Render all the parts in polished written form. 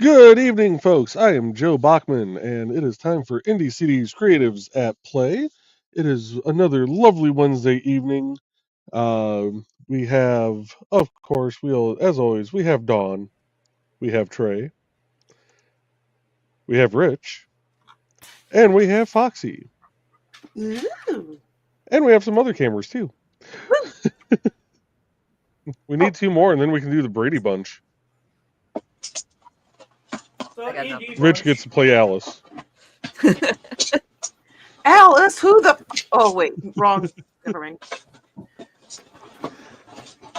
Good evening, folks. I am Joe Bachman, and it is time for IndieCD's Creatives at Play. It is another lovely Wednesday evening. We have, of course, as always, we have Dawn, we have Trey, we have Rich, and we have Foxy, Ooh. and we have some other cameras too. We need two more, and then we can do the Brady Bunch. I got nothing. Rich gets to play Alice. Alice, who the? Oh wait, wrong. Never mind.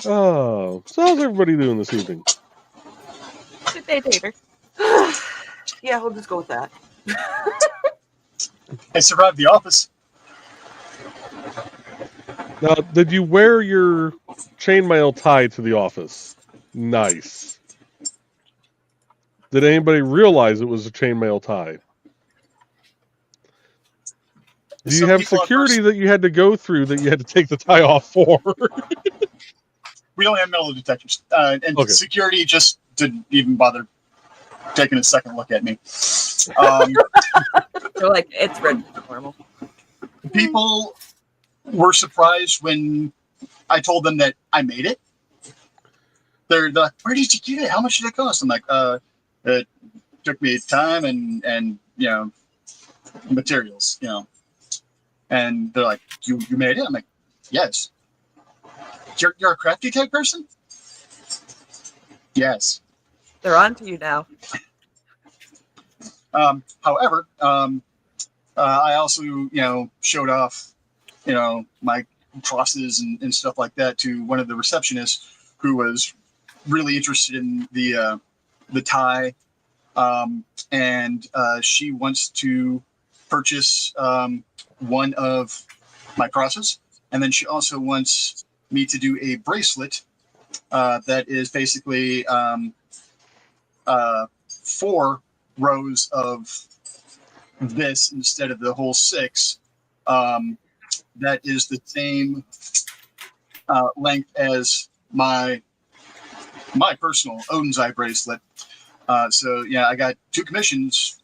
Oh, so how's everybody doing this evening? Good day, Tater. Yeah, we'll just go with that. I survived the office. Now, did you wear your chainmail tie to the office? Nice. Did anybody realize it was a chainmail tie? Do you have security that you had to go through that you had to take the tie off for? We don't have metal detectors. And okay. Security just didn't even bother taking a second look at me. They're like, it's red normal. People were surprised when I told them that I made it. They're like, where did you get it? How much did it cost? I'm like, it took me time and materials, And they're like, you made it? I'm like, yes. You're a crafty type person? Yes. They're on to you now. However, I also, showed off, my crosses and stuff like that to one of the receptionists who was really interested in the tie. And she wants to purchase one of my crosses. And then she also wants me to do a bracelet that is basically 4 rows of this instead of the whole 6. That is the same length as my personal Odin's Eye bracelet. So yeah, I got 2 commissions,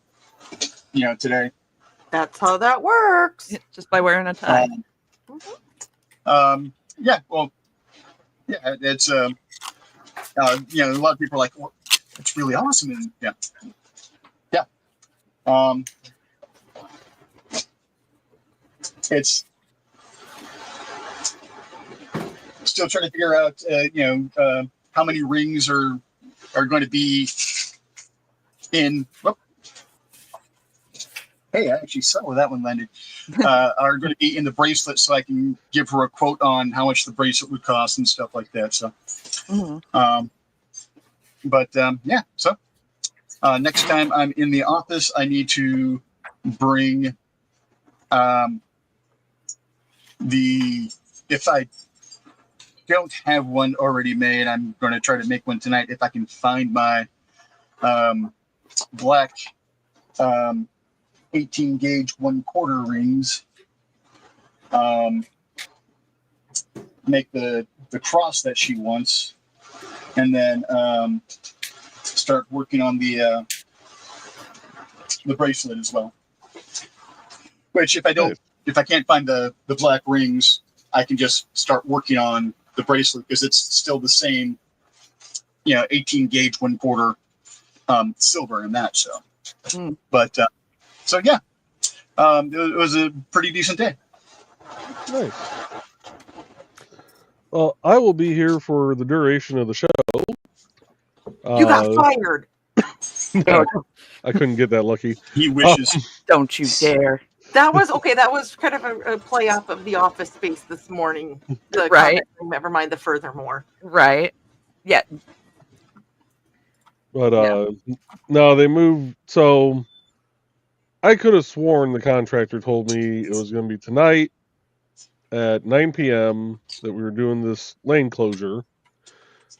today. That's how that works. Just by wearing a tie. Yeah, well, yeah, it's a lot of people are like, well, it's really awesome, and yeah. It's still trying to figure out, how many rings are going to be in. Whoop. Hey, I actually saw where that one landed. Are going to be in the bracelet, so I can give her a quote on how much the bracelet would cost and stuff like that. So, yeah. So, next time I'm in the office, I need to bring if I don't have one already made, I'm going to try to make one tonight if I can find my black 18 gauge 1/4 rings. Make the cross that she wants, and then start working on the bracelet as well. Which if I can't find the black rings, I can just start working on the bracelet because it's still the same, 18 gauge 1/4 silver in that. So, but so yeah, it was a pretty decent day. Nice. Well, I will be here for the duration of the show. You got fired. No, I couldn't get that lucky. He wishes. Don't you dare. That was okay. That was kind of a play off of the Office Space this morning. Right. Never mind the furthermore. Right. Yeah. But no, they moved. So I could have sworn the contractor told me it was going to be tonight at 9 p.m. that we were doing this lane closure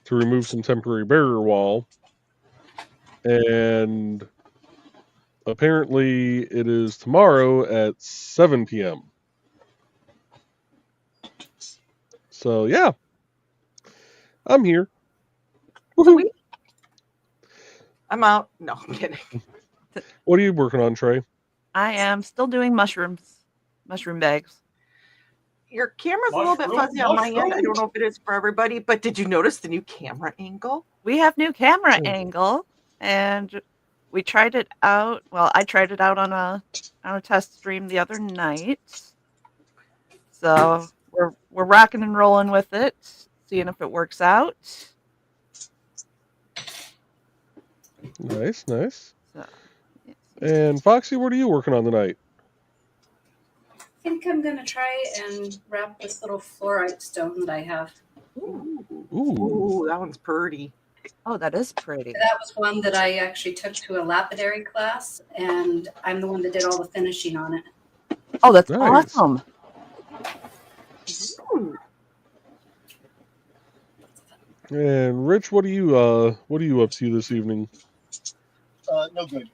to remove some temporary barrier wall. And apparently it is tomorrow at 7 p.m. So, yeah. I'm here. Woohoo. I'm out. No, I'm kidding. What are you working on, Trey? I am still doing mushroom bags. Your camera's a little bit fuzzy on my end. I don't know if it is for everybody, but did you notice the new camera angle? We have new camera Oh. angle, and we tried it out. Well, I tried it out on a test stream the other night. So we're rocking and rolling with it, seeing if it works out. Nice, nice. So, yes. And Foxy, what are you working on tonight? I think I'm gonna try and wrap this little fluorite stone that I have. Ooh, Ooh. that one's pretty. Oh, that is pretty. That was one that I actually took to a lapidary class, and I'm the one that did all the finishing on it. Oh, that's Nice. awesome. Ooh. And Rich, what are you up to this evening? No good.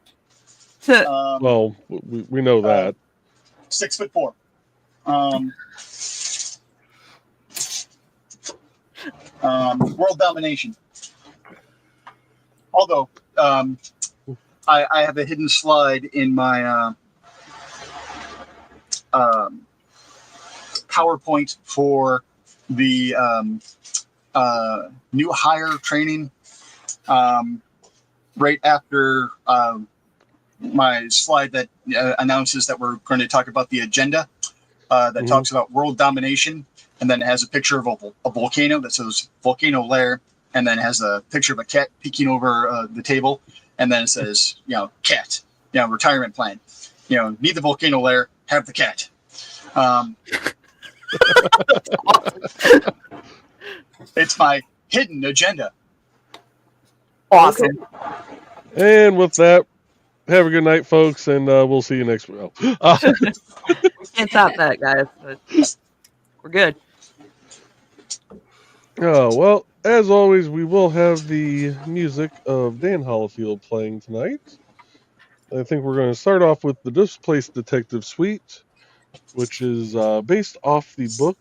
Well, we know that. 6'4". World domination. Although I have a hidden slide in my PowerPoint for the new hire training. Right after my slide that announces that we're going to talk about the agenda that talks about world domination, and then it has a picture of a volcano that says volcano lair, and then has a picture of a cat peeking over the table, and then it says, cat, retirement plan, need the volcano lair, have the cat. It's my hidden agenda. Awesome. And with that, have a good night, folks, and we'll see you next week. Can't top that, guys. But we're good. Oh, well, as always, we will have the music of Dan Hollifield playing tonight. I think we're going to start off with the Displaced Detective Suite, which is based off the book,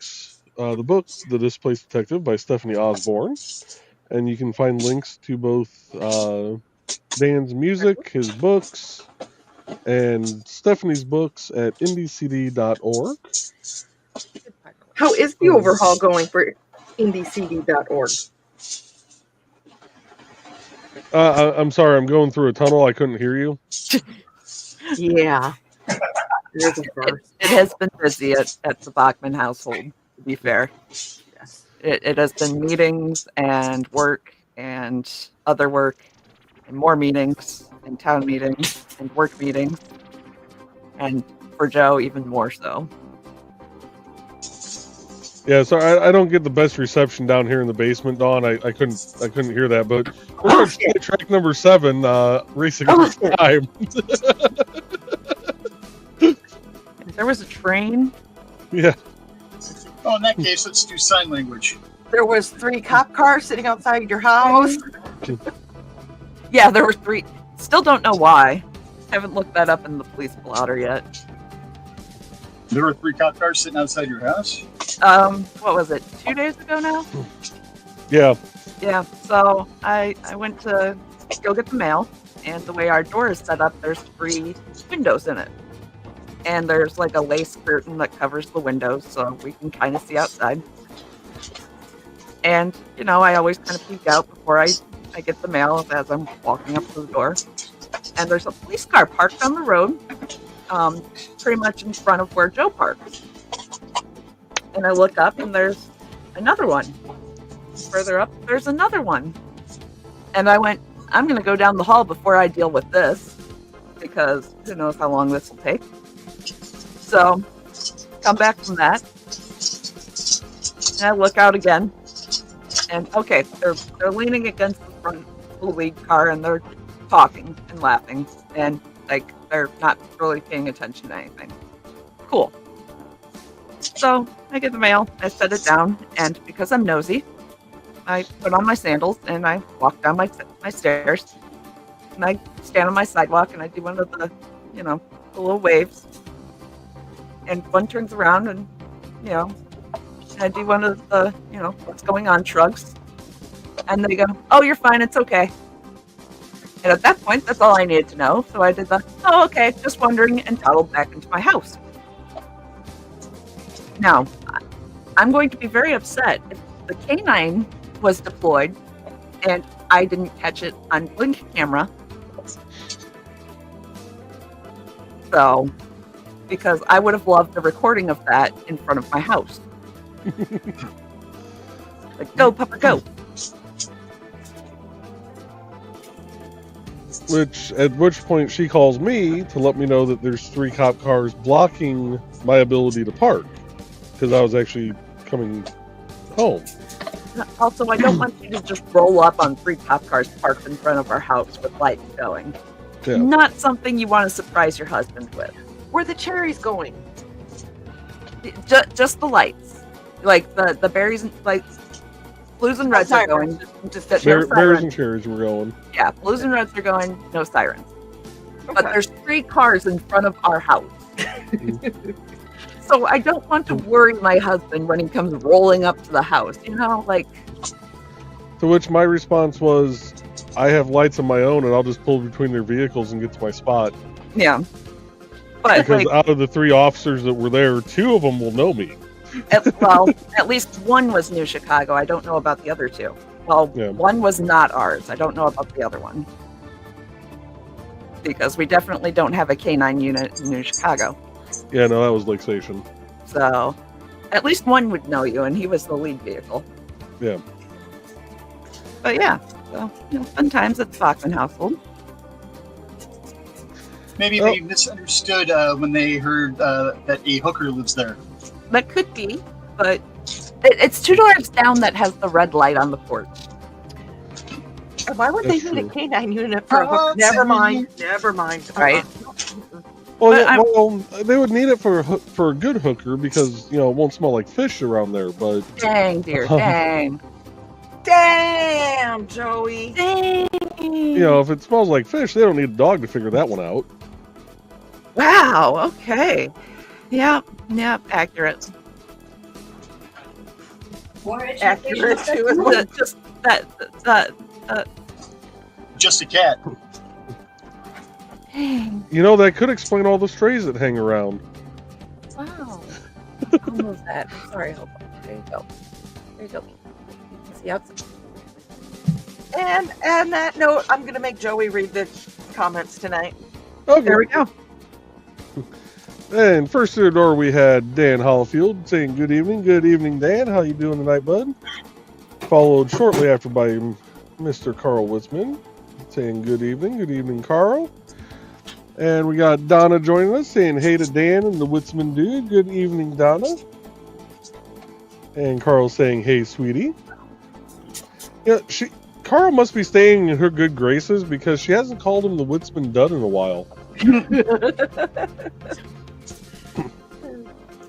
The Displaced Detective by Stephanie Osborne. And you can find links to both Dan's music, his books, and Stephanie's books at IndieCD.org. How is the overhaul going for IndieCD.org? I'm sorry, I'm going through a tunnel. I couldn't hear you. Yeah. It is a first. It has been busy at the Bachman household, to be fair. Yes. It has been meetings and work and other work and more meetings and town meetings and work meetings. And for Joe, even more so. Yeah, so I don't get the best reception down here in the basement, Dawn. I couldn't hear that, but we're going to play track number 7, Racing Against Time. There was a train. Yeah. Oh, in that case, let's do sign language. There was 3 cop cars sitting outside your house. Yeah, there were 3. Still don't know why. Haven't looked that up in the police blotter yet. There were 3 cop cars sitting outside your house? What was it? 2 days ago now? Yeah. Yeah, so I went to go get the mail, and the way our door is set up, there's 3 windows in it. And there's like a lace curtain that covers the windows, so we can kind of see outside. And, I always kind of peek out before I get the mail as I'm walking up to the door. And there's a police car parked on the road, pretty much in front of where Joe parks. And I look up, and there's another one. Further up, there's another one. And I went, I'm going to go down the hall before I deal with this, because who knows how long this will take. So, come back from that, and I look out again, and okay, they're leaning against the front of the lead car, and they're talking and laughing, and they're not really paying attention to anything. Cool. So I get the mail, I set it down, and because I'm nosy, I put on my sandals and I walk down my stairs, and I stand on my sidewalk and I do one of the, the little waves. And one turns around and, I do one of the, what's going on shrugs. And they go, oh, you're fine. It's okay. And at that point, that's all I needed to know. So I did the, oh, okay, just wondering, and toddled back into my house. Now, I'm going to be very upset if the canine was deployed and I didn't catch it on Blink camera. So, because I would have loved the recording of that in front of my house. Like, go, Papa, go. At which point she calls me to let me know that there's 3 cop cars blocking my ability to park because I was actually coming home. Also, I don't want you to just roll up on 3 cop cars parked in front of our house with lights going. Yeah. Not something you want to surprise your husband with. Where the cherries going? Just the lights. Like the berries and like blues and reds are going. Just Bears and cherries were going. Yeah, blues and reds are going, no sirens. okay. But there's 3 cars in front of our house. So I don't want to worry my husband when he comes rolling up to the house, you know, like. To which my response was, I have lights of my own and I'll just pull between their vehicles and get to my spot. Yeah. But Because like, out of the 3 officers that were there, 2 of them will know me. at least one was New Chicago. I don't know about the other 2. Well, Yeah. one was not ours. I don't know about the other one. Because we definitely don't have a K9 unit in New Chicago. Yeah, no, that was Lake Station. So at least one would know you, and he was the lead vehicle. Yeah. But yeah, so fun times at the Bachman household. Maybe they misunderstood when they heard that a hooker lives there. That could be, but it's 2 doors down that has the red light on the porch. And why would they That's need a true. canine unit for a hook? Never mind. Never mind. Right. Well, they would need it for a good hooker because, it won't smell like fish around there, but... Dang, dear, dang. Damn, Joey. Dang. If it smells like fish, they don't need a dog to figure that one out. Wow, okay. Yep, accurate. More Accurate education. too. Just that, Just a cat. dang. That could explain all the strays that hang around. Wow. I'll move that. Sorry, hold on. There you go. There you go. See outside. And on that note, I'm going to make Joey read the comments tonight. Okay. There we go. And first through the door, we had Dan Hollifield saying, good evening. Good evening, Dan. How you doing tonight, bud? Followed shortly after by Mr. Carl Witzman saying, good evening. Good evening, Carl. And we got Donna joining us saying, hey to Dan and the Witzman dude. Good evening, Donna. And Carl saying, hey, sweetie. Yeah, Carl must be staying in her good graces because she hasn't called him the Witzman dud in a while.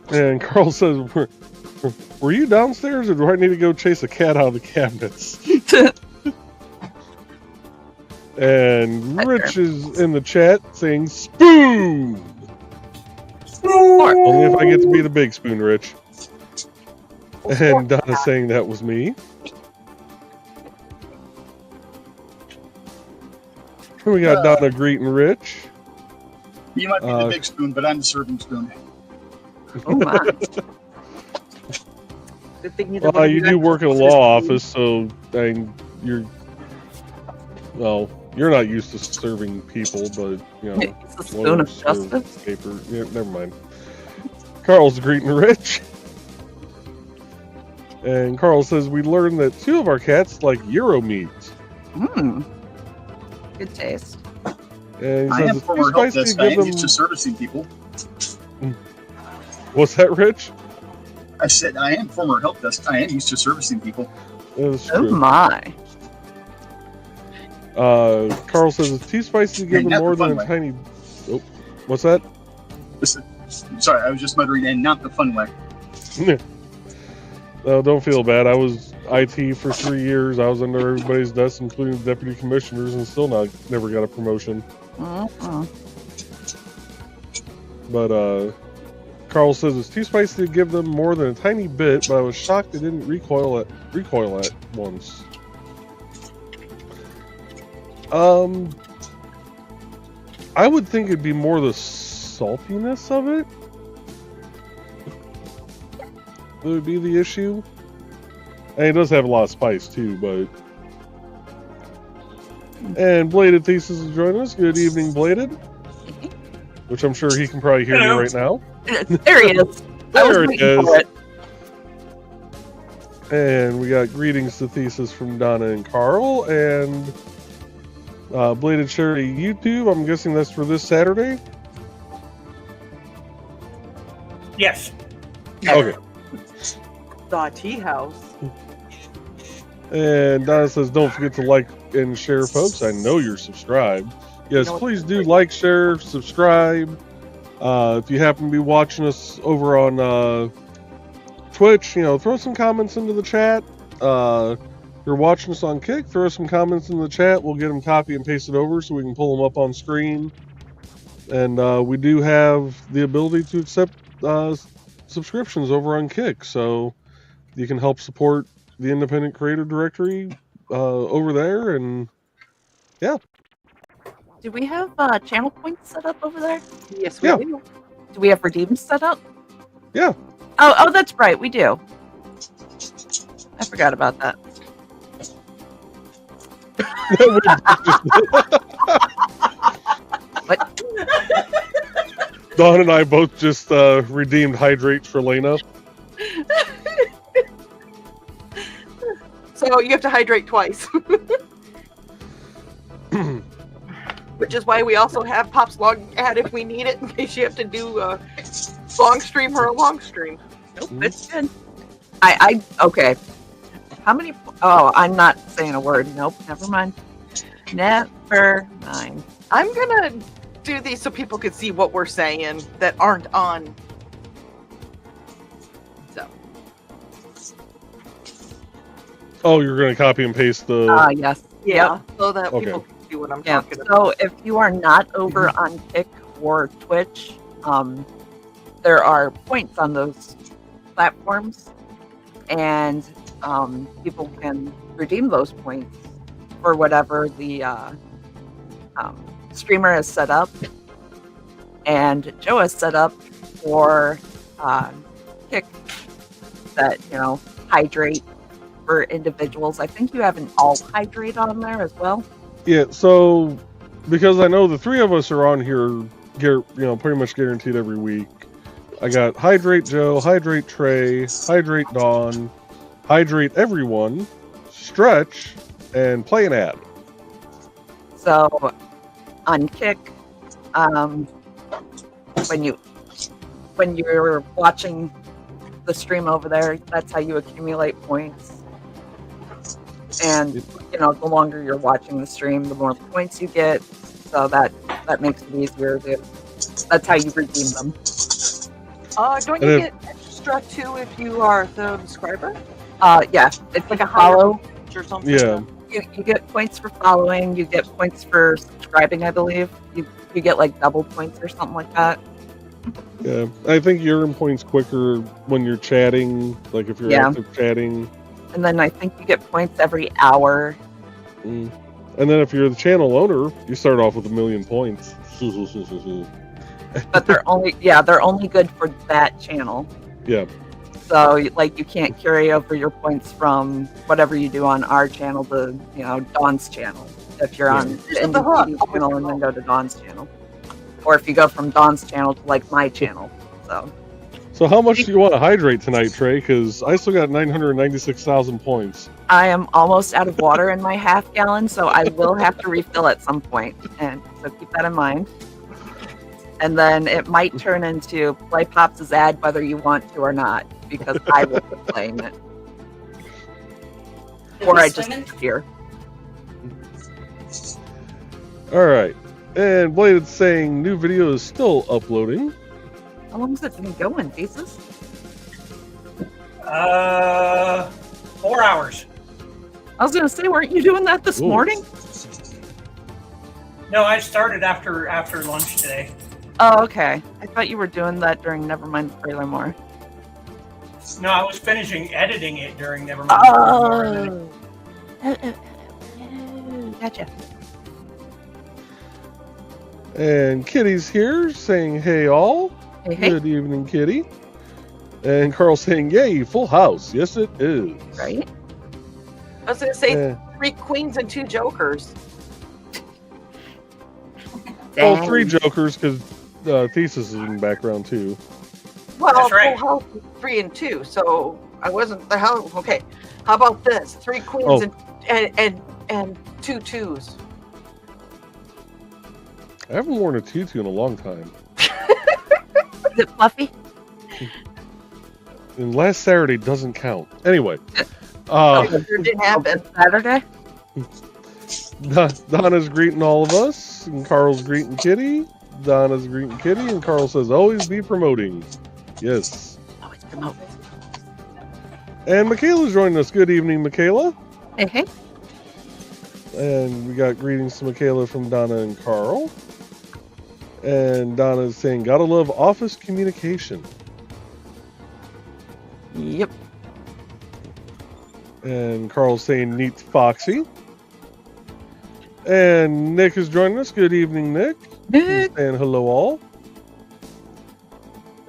And Carl says, were you downstairs or do I need to go chase a cat out of the cabinets? And Rich is in the chat saying, spoon! Only if I get to be the big spoon, Rich. And Donna saying that was me. And we got Donna greeting Rich. You might be the big spoon, but I'm the serving spoon. Oh my. Good thing You do work in a law office, so you're not used to serving people, but It's a spoon of serve justice. paper. Yeah, never mind. Carl's greeting Rich. And Carl says, we learned that 2 of our cats like Euro meat. Good taste. And he I says am it's too former help spicy desk. to I give am used to them... servicing people. What's that, Rich? I said I am former help desk. I am used to servicing people. That's Oh true. my. Carl says it's too spicy to give And them not more the than fun a tiny... Oh, what's that? Listen, sorry, I was just muttering, and not the fun way. No, don't feel bad. I was IT for 3 years. I was under everybody's desk, including the deputy commissioners, and still never got a promotion. But Carl says it's too spicy to give them more than a tiny bit, but I was shocked they didn't recoil at once. I would think it'd be more the saltiness of it that would be the issue. And it does have a lot of spice too, but. And Bladed Thesis is joining us. Good evening, Bladed. Which I'm sure he can probably hear me right now. There he is. There it is. And we got greetings to Thesis from Donna and Carl. And Bladed Charity YouTube. I'm guessing that's for this Saturday. Yes. Okay. The tea house. And Donna says, don't forget to like and share, folks. I know you're subscribed. Yes, please do like, share, subscribe. If you happen to be watching us over on Twitch, throw some comments into the chat. If you're watching us on Kick, throw some comments in the chat. We'll get them copy and paste it over so we can pull them up on screen. And we do have the ability to accept subscriptions over on Kick, so you can help support the independent creator directory over there, and yeah. Do we have channel points set up over there? Yes, we do. Do we have redeems set up? Yeah. Oh, that's right, we do. I forgot about that. What? Dawn and I both just redeemed hydrates for Lena. So you have to hydrate twice. Which is why we also have Pop's log ad if we need it, in case you have to do a long stream or a long stream. Nope, it's good. Okay. How many? Oh, I'm not saying a word. Nope, never mind. Never mind. I'm gonna do these so people can see what we're saying that aren't on. So. Oh, you're going to copy and paste the... Yes. Yeah, Yep. so that Okay. people can see what I'm Yeah. talking about. So if you are not over on Kick or Twitch, there are points on those platforms, and people can redeem those points for whatever the streamer has set up, and Joe has set up for Kick that hydrate for individuals. I think you have an all hydrate on there as well. Yeah, so because I know the three of us are on here, pretty much guaranteed every week. I got Hydrate Joe, Hydrate Trey, Hydrate Dawn, Hydrate Everyone, Stretch, and Play an Ad. So on Kick, when you're watching the stream over there, that's how you accumulate points. And the longer you're watching the stream, the more points you get. So that makes it easier. That's how you redeem them. Don't you get extra too if you are the subscriber? Yeah, it's Like a a higher follow. or something? Yeah. You get points for following. You get points for subscribing, I believe. You get like double points or something like that. Yeah, I think you earn points quicker when you're chatting, like if you're active chatting. And then I think you get points every hour. And then if you're the channel owner, you start off with 1,000,000 points. But they're only good for that channel. Yeah. So you can't carry over your points from whatever you do on our channel to Dawn's channel. If you're on the IndieCD's channel and then go to Dawn's channel, or if you go from Dawn's channel to my channel. So how much do you want to hydrate tonight, Trey? Because I still got 996,000 points. I am almost out of water in my half gallon, so I will have to refill at some point, and so keep that in mind. And then it might turn into Play Pops' ad whether you want to or not, because I will be playing it. Or I just disappear. All right. And Bladed saying new video is still uploading. How long has it been going, Thesis? 4 hours. I was going to say, weren't you doing that this morning? No, I started after lunch today. Oh, okay. I thought you were doing that during Nevermind Spoiler More. No, I was finishing editing it during Nevermind Spoiler More. Gotcha. And Kitty's here saying, hey all. Hey, hey. Good evening, Kitty. And Carl saying, yay, full house. Yes, it is. Right? I was gonna say Eh, 3 queens and 2 jokers. well, 3 jokers because Thesis is in the background too. Well, That's right. full house is 3 and 2, so I wasn't the hell. Okay, how about this? 3 queens Oh. and 2 twos. I haven't worn a tutu in a long time. Is it fluffy? And last Saturday doesn't count. Anyway, It didn't happen. Saturday? Donna's greeting all of us, and Carl's greeting Kitty. Donna's greeting Kitty, and Carl says, always be promoting. Yes. Always promote. And Michaela's joining us. Good evening, Michaela. Hey, hey. And we got greetings to Michaela from Donna and Carl. And Donna's saying, gotta love office communication. Yep. And Carl's saying, neat Foxy. And Nick is joining us. Good evening, Nick. Nick. He's saying hello all.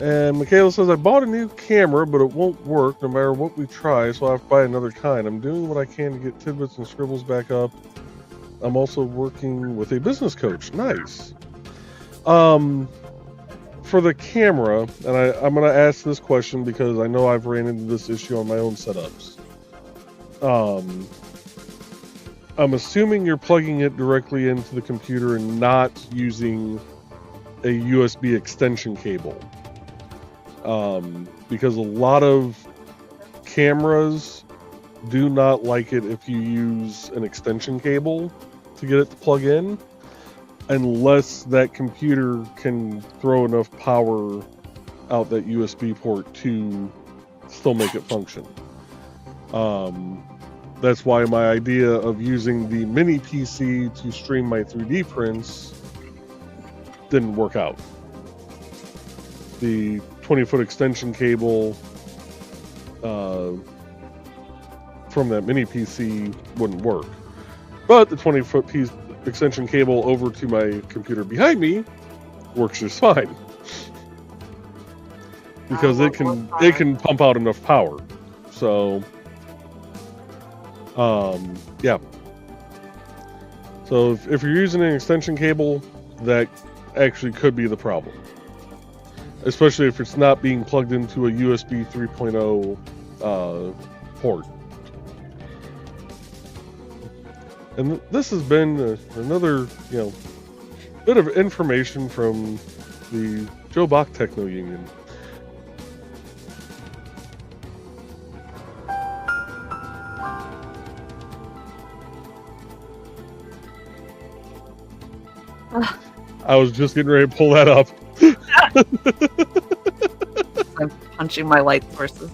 And Michaela says, I bought a new camera, but it won't work no matter what we try, so I have to buy another kind. I'm doing what I can to get tidbits and scribbles back up. I'm also working with a business coach. Nice. For the camera, and I'm going to ask this question because I know I've ran into this issue on my own setups. I'm assuming you're plugging it directly into the computer and not using a USB extension cable. Because a lot of cameras do not like it if you use an extension cable to get it to plug in, unless that computer can throw enough power out that USB port to still make it function. That's why my idea of using the mini PC to stream my 3D prints didn't work out. The 20-foot extension cable from that mini PC wouldn't work. But the 20-foot piece extension cable over to my computer behind me works just fine. Because it can pump out enough power. So yeah. So if you're using an extension cable, that actually could be the problem. Especially if it's not being plugged into a USB 3.0 port. And this has been another, bit of information from the Joe Bach Techno Union. I was just getting ready to pull that up. I'm punching my light sources.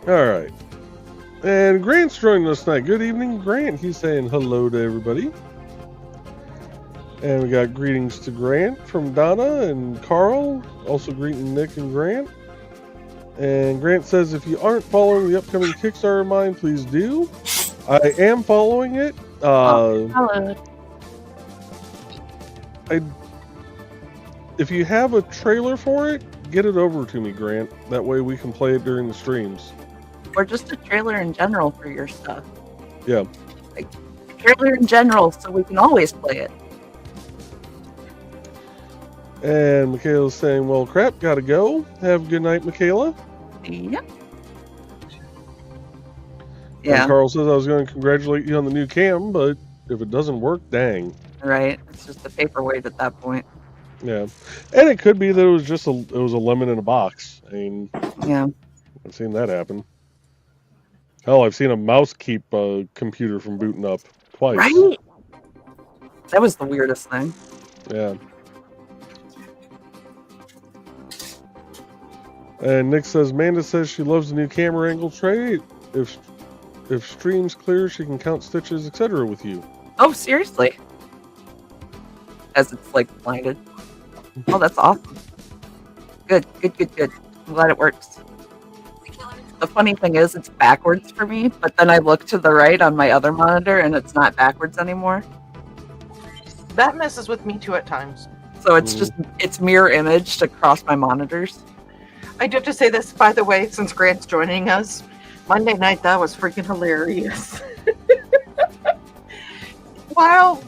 Alright. And Grant's joining us tonight. Good evening, Grant. He's saying hello to everybody. And we got greetings to Grant from Donna and Carl. Also greeting Nick and Grant. And Grant says, if you aren't following the upcoming Kickstarter of mine, please do. I am following it. Hello. If you have a trailer for it, get it over to me, Grant. That way we can play it during the streams. Or just a trailer in general for your stuff. Yeah. Like, trailer in general, so we can always play it. And Michaela's saying, well, crap, gotta go. Have a good night, Michaela. Yep. And Yeah, Carl says, I was going to congratulate you on the new cam, but if it doesn't work, dang. right. It's just a paperweight at that point. Yeah. And it could be that it was just a lemon in a box. I mean, Yeah. I've seen that happen. Hell, I've seen a mouse keep a computer from booting up twice. Right? That was the weirdest thing. Yeah. And Nick says, Amanda says she loves the new camera angle tray. If stream's clear, she can count stitches, etc. with you. Oh, seriously? As it's like blinded. Oh, that's awesome. Good. I'm glad it works. The funny thing is, it's backwards for me, but then I look to the right on my other monitor and it's not backwards anymore. That messes with me too at times. So it's mirror imaged across my monitors. I do have to say this, by the way, since Grant's joining us. Monday night, that was freaking hilarious. While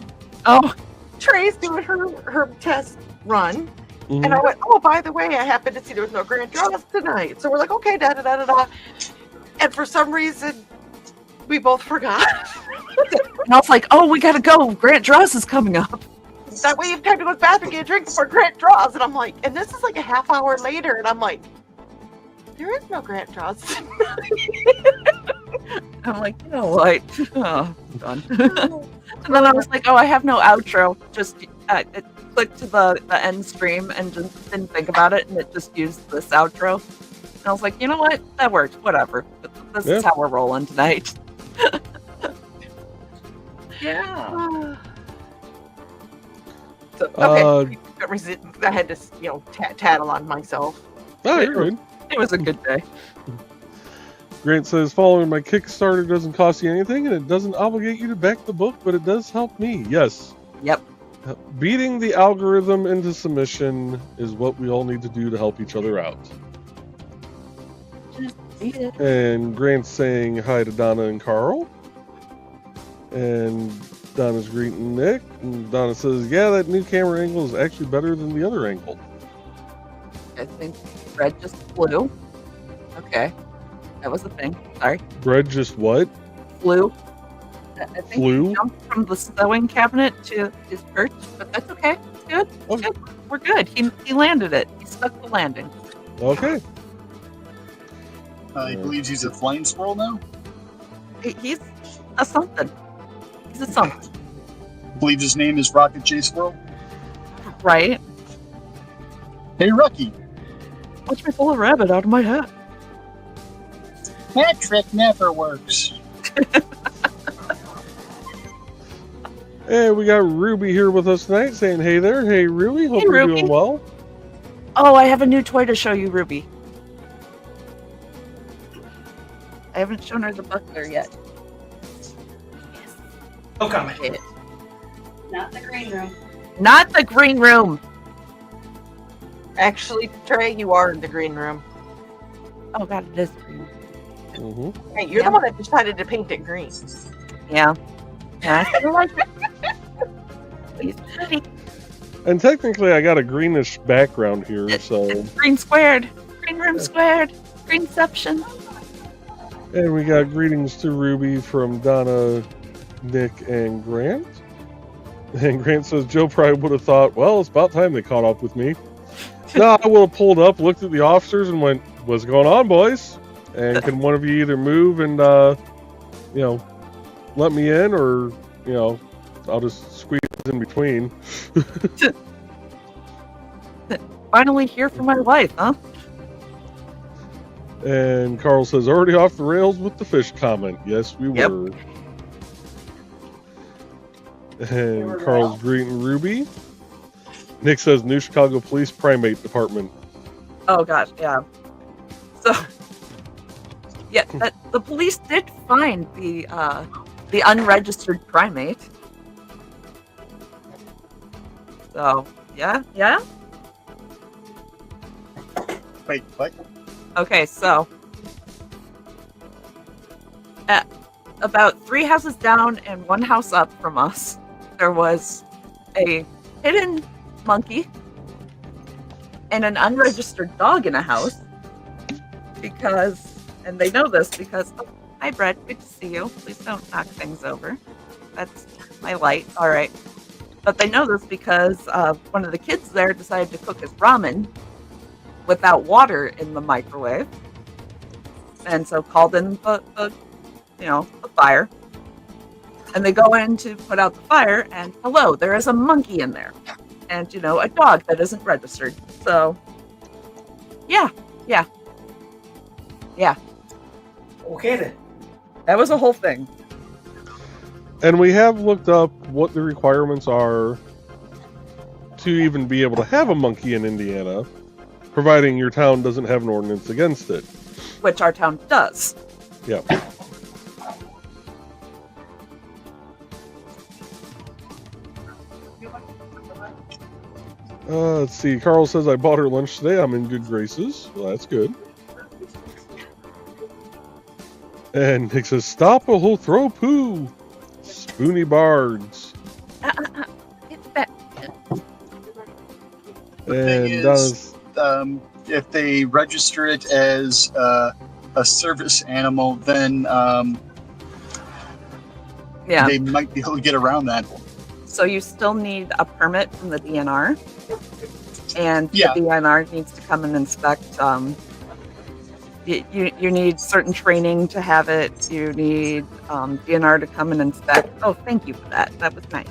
Trey's doing her test run, and I went, oh, by the way, I happened to see there was no grand draws tonight. So we're like, okay, da-da-da-da-da. And for some reason, we both forgot. And I was like, oh, we gotta go. Grant Draws is coming up. That way you have time to go to the bathroom and get a drink before Grant draws. And I'm like, and this is like a half hour later. And I'm like, there is no Grant draws. I'm like, you know what? Oh, done. And then I was like, oh, I have no outro. Just it clicked to the end stream and just didn't think about it. And it just used this outro. And I was like, you know what? That worked. Whatever. This is how we're rolling tonight. Yeah. So, okay. I had to, tattle on myself. Oh, you're good. It was a good day. Grant says, following my Kickstarter doesn't cost you anything, and it doesn't obligate you to back the book, but it does help me. Yes. Yep. Beating the algorithm into submission is what we all need to do to help each other out. And Grant's saying hi to Donna and Carl. And Donna's greeting Nick. And Donna says, yeah, that new camera angle is actually better than the other angle. I think Fred just flew. Okay. That was a thing. Sorry. Bread just what? Flew. I think Flew? he jumped from the sewing cabinet to his perch, but that's okay. It's good. It's good. We're good. He landed it. He stuck the landing. Okay. He believes he's a flying squirrel now? He's a something. He's a something. Believes his name is Rocket J Squirrel? Right? Hey, Rocky. Watch me pull a rabbit out of my hat. That trick never works. And we got Ruby here with us tonight saying, hey there. Hey, Ruby. Hope you're Ruby. doing well. Oh, I have a new toy to show you, Ruby. I haven't shown her the buckler yet. No comment. Not in the green room. Not the green room. Actually, Trey, you are in the green room. Oh god, it is green. Mm-hmm. Hey, you're the one that decided to paint it green. Yeah. Yeah, I feel like it. It's pretty. And technically, I got a greenish background here, so. It's green squared. Green room squared. Greenception. And we got greetings to Ruby from Donna, Nick, and Grant. And Grant says, Joe probably would have thought, well, it's about time they caught up with me. No, I would have pulled up, looked at the officers, and went, what's going on, boys? And can one of you either move and, let me in, or, I'll just squeeze in between. Finally here for my wife, huh? And Carl says, already off the rails with the fish comment. Yes, we Yep. were. And Carl's greeting Ruby. Nick says, New Chicago Police Primate Department. Oh gosh, yeah. So, yeah, the police did find the unregistered primate. So, yeah. Wait, what? Okay, so about 3 houses down and 1 house up from us, there was a hidden monkey and an unregistered dog in a house and they know this because, oh, hi Brett, good to see you. Please don't knock things over. That's my light. All right. But they know this because one of the kids there decided to cook his ramen without water in the microwave. And so called in the fire. And they go in to put out the fire, and hello, there is a monkey in there. And, a dog that isn't registered. So, yeah. Okay then. That was a whole thing. And we have looked up what the requirements are to even be able to have a monkey in Indiana, providing your town doesn't have an ordinance against it. Which our town does. Yeah. Let's see. Carl says I bought her lunch today. I'm in good graces. Well, that's good. And Nick says, "Stop or he'll throw poo." Spoony Bards. It's that. The thing And is, if they register it as a service animal, then Yeah. they might be able to get around that. So you still need a permit from the DNR, and Yeah. the DNR needs to come and inspect. You need certain training to have it. You need DNR to come and inspect. Oh, thank you for that. That was nice.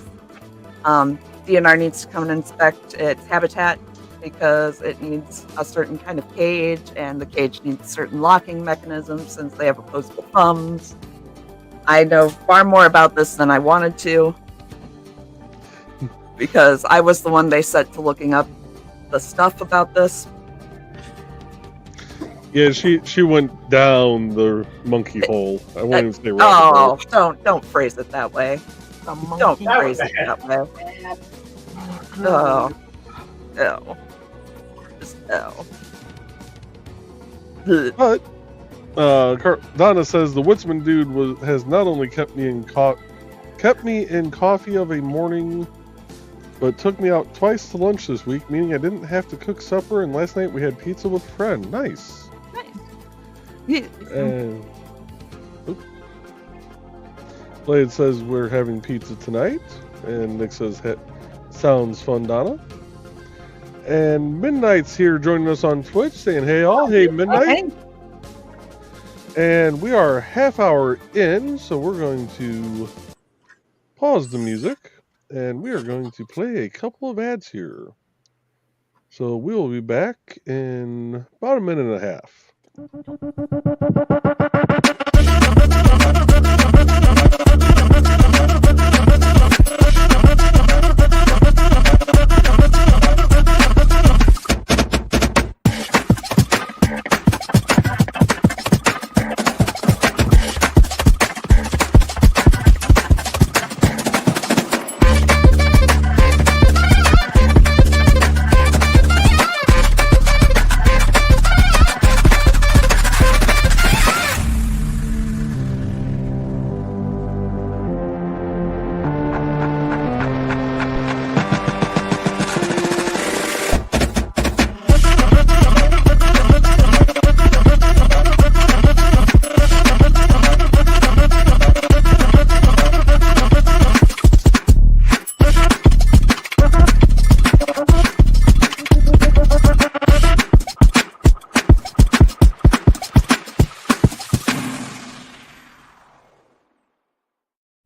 DNR needs to come and inspect its habitat because it needs a certain kind of cage, and the cage needs certain locking mechanisms since they have opposable thumbs. I know far more about this than I wanted to because I was the one they set to looking up the stuff about this. yeah, she went down the monkey hole. I won't even say rabbit Oh, don't phrase it that way. Don't That phrase was it that way. Oh, no. Just no. Ugh. But Donna says the Woodsman dude has not only kept me in coffee of a morning, but took me out twice to lunch this week, meaning I didn't have to cook supper. And last night we had pizza with a friend. Nice. And Blade says we're having pizza tonight, and Nick says sounds fun, Donna. And Midnight's here joining us on Twitch, saying hey all, hey Midnight. Okay. And we are half hour in, so we're going to pause the music, and we are going to play a couple of ads here. So we will be back in about a minute and a half.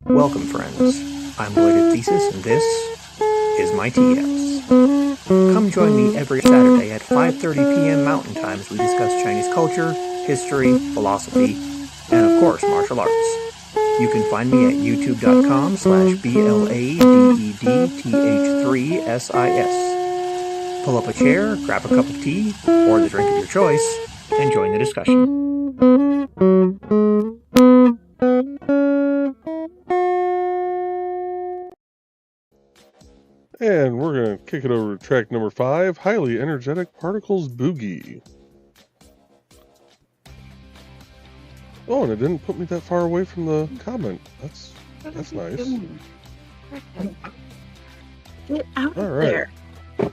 Welcome, friends. I'm Lloyd Thesis, and this is my TS. Come join me every Saturday at 5:30 p.m. Mountain Time as we discuss Chinese culture, history, philosophy, and of course, martial arts. You can find me at youtube.com/BLADETH3SIS. Pull up a chair, grab a cup of tea, or the drink of your choice, and join the discussion. And we're going to kick it over to track number 5, Highly Energetic Particles Boogie. Oh, and it didn't put me that far away from the comment. That's nice. Get out All of right. there.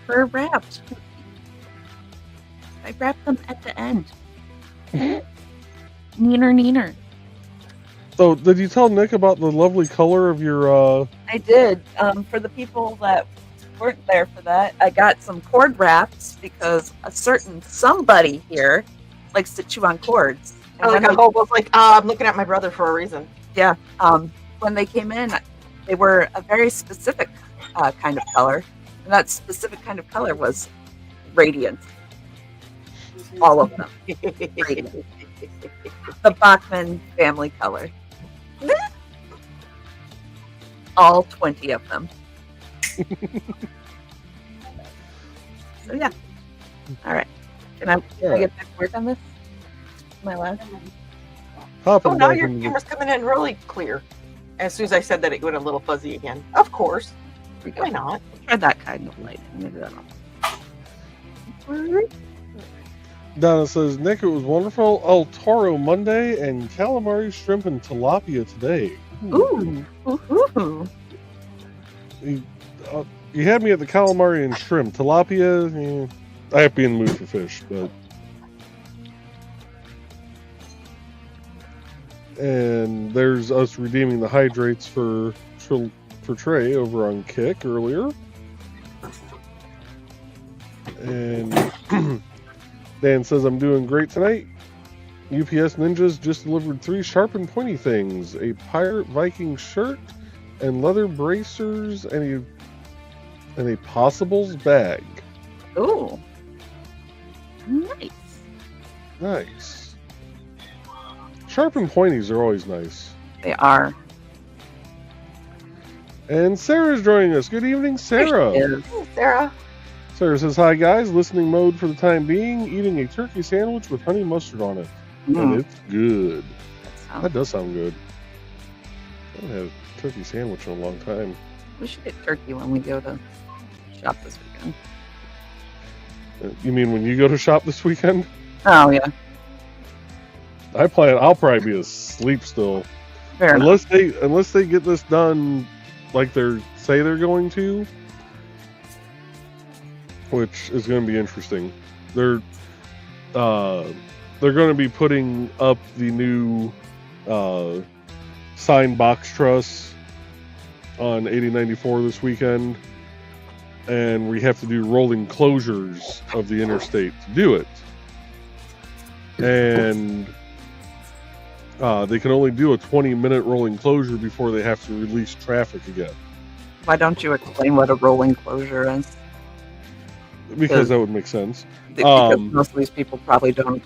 We're wrapped. I wrapped them at the end. Neener. So, did you tell Nick about the lovely color of your, I did. For the people that weren't there for that, I got some cord wraps because a certain somebody here likes to chew on cords. And I like when a hobo's like, I'm looking at my brother for a reason. Yeah. When they came in, they were a very specific kind of color. And that specific kind of color was radiant. All of them. Radiant. The Bachman family color. All 20 of them. So, yeah. All right. Can I get back to work on this? Am I allowed? hopping Oh, now back your into the- camera's coming in really clear. As soon as I said that, it went a little fuzzy again. Of course. We go. Why not? Try that kind of light. Maybe that'll. Donna says, Nick, it was wonderful. El Toro Monday and calamari, shrimp, and tilapia today. Ooh. Ooh. You had me at the calamari and shrimp. Tilapia, I have to be in the mood for fish, but... And there's us redeeming the hydrates for Trey over on Kick earlier. And Dan says, I'm doing great tonight. UPS Ninjas just delivered 3 sharp and pointy things, a Pirate Viking shirt, and leather bracers, and a Possibles bag. Ooh. Nice. Nice. Sharp and pointies are always nice. They are. And Sarah's joining us. Good evening, Sarah. There Hey, Sarah. Sarah says, hi guys, listening mode for the time being, eating a turkey sandwich with honey mustard on it. And it's good. That does sound good. I haven't had a turkey sandwich in a long time. We should get turkey when we go to shop this weekend. You mean when you go to shop this weekend? Oh, yeah. I'll probably be asleep still. Fair enough. Unless they get this done like they say they're going to, which is going to be interesting. They're going to be putting up the new sign box truss on 8094 this weekend, and we have to do rolling closures of the interstate to do it. And they can only do a 20-minute rolling closure before they have to release traffic again. Why don't you explain what a rolling closure is? Because that would make sense. Because most of these people probably don't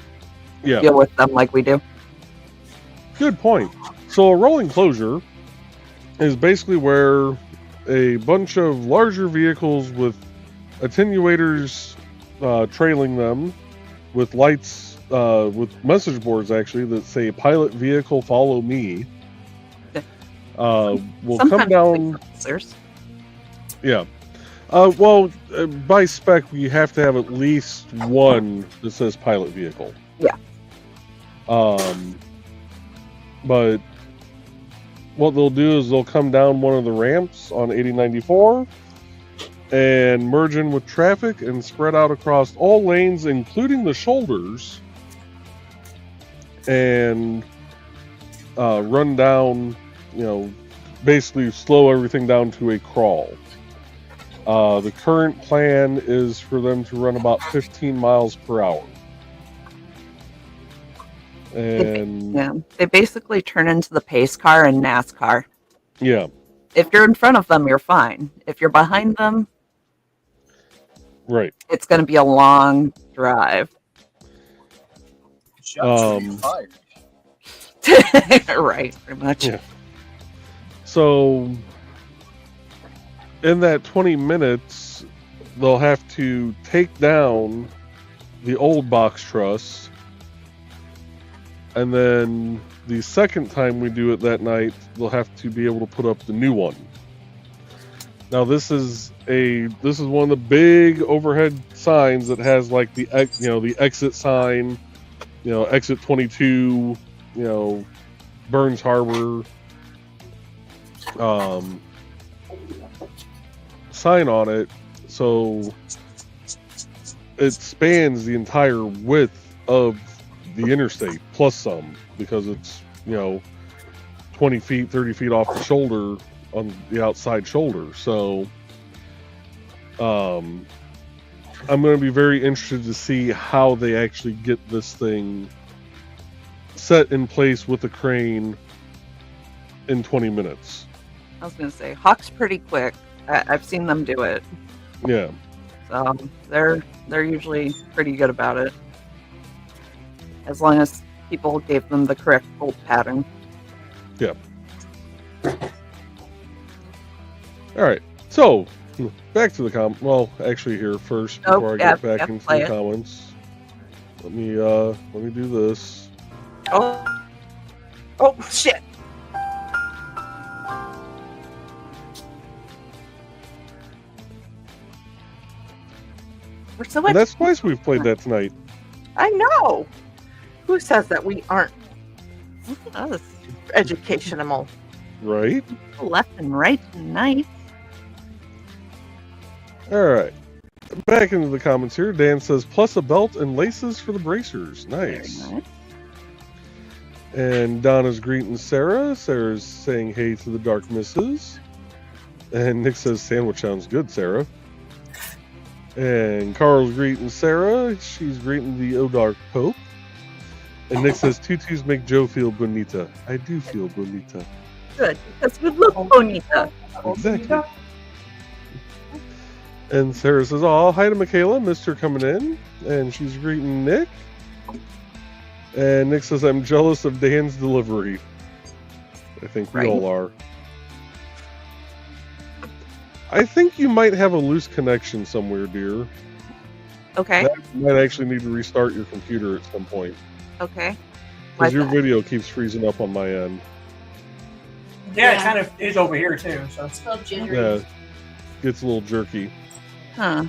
Yeah. deal with them like we do. Good point. So a rolling closure is basically where a bunch of larger vehicles with attenuators trailing them, with lights, with message boards actually that say "Pilot vehicle, follow me," will Sometimes come down. police officers. Yeah. By spec, you have to have at least one that says pilot vehicle. Yeah. But what they'll do is they'll come down one of the ramps on 8094 and merge in with traffic and spread out across all lanes, including the shoulders, and run down, basically slow everything down to a crawl. The current plan is for them to run about 15 miles per hour. And Yeah, they basically turn into the pace car in NASCAR. yeah, If you're in front of them, you're fine. If you're behind them, right. it's going to be a long drive. Shots fired. Right, pretty much. Yeah. So in that 20 minutes, they'll have to take down the old box truss, and then the second time we do it that night, they'll have to be able to put up the new one. Now this is one of the big overhead signs that has like the exit sign, exit 22, Burns Harbor sign on it, so it spans the entire width of the interstate plus some, because it's 20 feet 30 feet off the shoulder on the outside shoulder. So I'm going to be very interested to see how they actually get this thing set in place with the crane in 20 minutes. I was going to say, Hawk's pretty quick. I've seen them do it. Yeah. So they're usually pretty good about it. As long as people gave them the correct bolt pattern. Yeah. All right. So back to the actually here first before I get back into the comments. Let me do this. Oh shit. We're so And that's twice we've played that tonight. I know. Who says that we aren't educational? Right? Left and right tonight. All right. Back into the comments here. Dan says, plus a belt and laces for the bracers. Nice. Very nice. And Donna's greeting Sarah. Sarah's saying hey to the Dark Misses. And Nick says, sandwich sounds good, Sarah. And Carl's greeting Sarah. She's greeting the O'Dark Pope. And Nick says, tutus make Joe feel bonita. I do feel bonita. Good, because you look bonita. Exactly. And Sarah says, oh, hi to Michaela. Missed her coming in. And she's greeting Nick. And Nick says, I'm jealous of Dan's delivery. I think we all are. I think you might have a loose connection somewhere, dear. Okay. You might actually need to restart your computer at some point. Okay. Because your video keeps freezing up on my end. Yeah, it kind of is over here too. So It's spelled gender. Yeah. Gets a little jerky. Huh.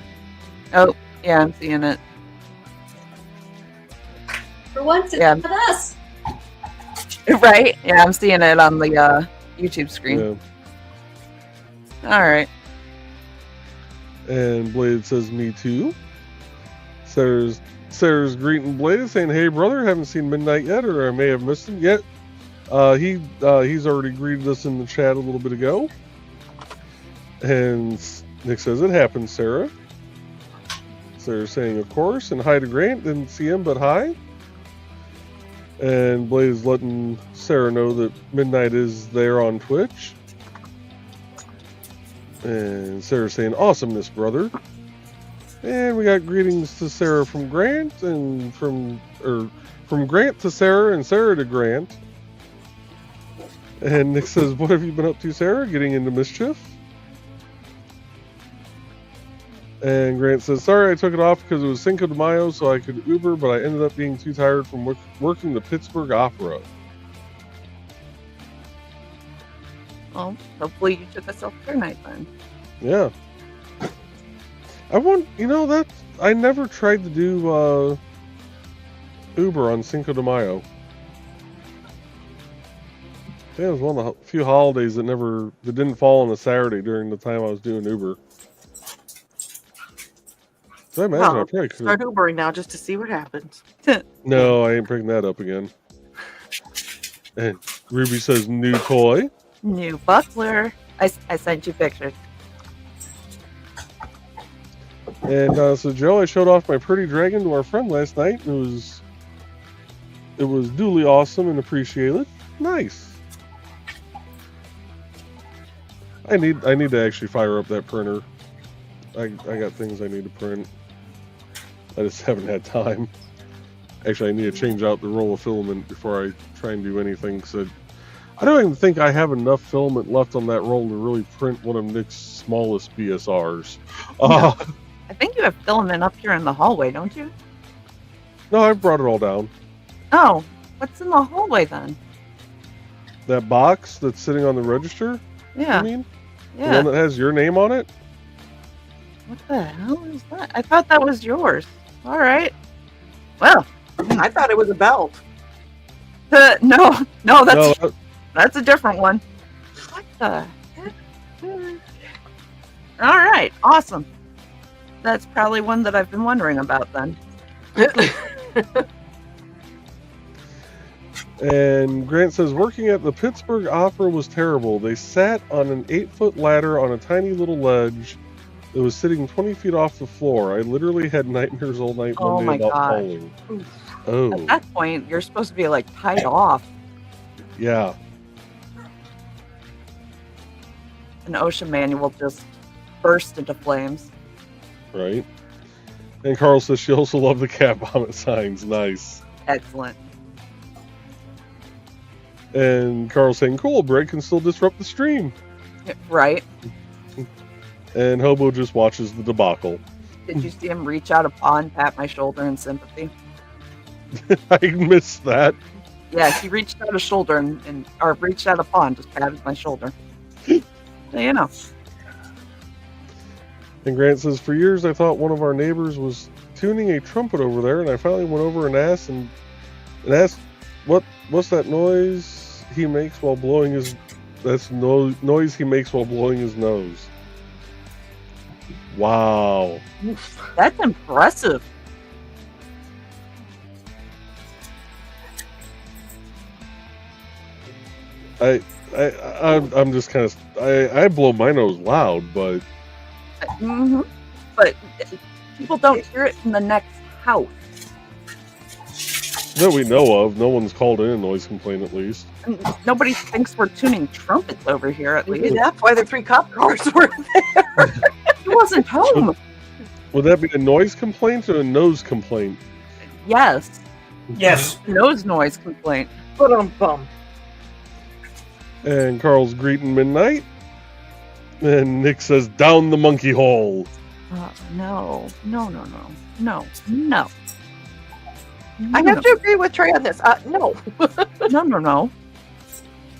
Oh, yeah, I'm seeing it. For once, it's Yeah. not us. Right? Yeah, I'm seeing it on the YouTube screen. Yeah. All right. And Blade says, me too. Sarah's greeting Blade, saying, hey brother, haven't seen Midnight yet, or I may have missed him yet. He's already greeted us in the chat a little bit ago. And Nick says, it happened, Sarah. Sarah's saying, of course, and hi to Grant. Didn't see him, but hi. And Blade is letting Sarah know that Midnight is there on Twitch. And Sarah's saying, awesomeness, brother. And we got greetings to Sarah from Grant, and from Grant to Sarah, and Sarah to Grant. And Nick says, what have you been up to, Sarah? Getting into mischief? And Grant says, sorry I took it off because it was Cinco de Mayo, so I could Uber, but I ended up being too tired from working the Pittsburgh Opera. Well, hopefully you took a self-care night then. Yeah. I never tried to do Uber on Cinco de Mayo. I think it was one of the few holidays that didn't fall on a Saturday during the time I was doing Uber. So I imagine I probably could. Start Ubering now just to see what happens. No, I ain't bringing that up again. And Ruby says new toy. New buckler. I sent you pictures. And so Joe, I showed off my pretty dragon to our friend last night. It was duly awesome and appreciated. Nice. I need to actually fire up that printer. I got things I need to print. I just haven't had time. Actually, I need to change out the roll of filament before I try and do anything. So I don't even think I have enough filament left on that roll to really print one of Nick's smallest BSRs. I think you have filament up here in the hallway, don't you? No, I've brought it all down. Oh, what's in the hallway then? That box that's sitting on the register? Yeah. I mean? Yeah. The one that has your name on it? What the hell is that? I thought that was yours. All right. Well, I thought it was a belt. no, that's a different one. What the heck? All right, awesome. That's probably one that I've been wondering about then. And Grant says, working at the Pittsburgh Opera was terrible. They sat on an 8-foot ladder on a tiny little ledge that was sitting 20 feet off the floor. I literally had nightmares all night Oh one my day about gosh. falling. Oh, At that point, you're supposed to be like tied off. yeah. An ocean manual just burst into flames. Right. And Carl says she also loved the cat vomit signs. Nice. Excellent. And Carl's saying, cool, Brett can still disrupt the stream. Right? And Hobo just watches the debacle. Did you see him reach out a paw and pat my shoulder in sympathy? I missed that. Yeah, he reached out a shoulder or reached out a paw and just patted my shoulder. So, you know. And Grant says, for years I thought one of our neighbors was tuning a trumpet over there, and I finally went over and asked what's that noise he makes while blowing his noise he makes while blowing his nose. Wow. That's impressive. I'm just kind of I blow my nose loud, but But people don't hear it in the next house. that we know of, no one's called in a noise complaint at least. Nobody thinks we're tuning trumpets over here, at Maybe least. that's why the 3 cop cars were there. He wasn't home. Would that be a noise complaint or a nose complaint? Yes. Yes. Noise complaint. Bum. And Carl's greeting midnight. And Nick says, down the monkey hole. No. I have to agree with Trey on this. No. No.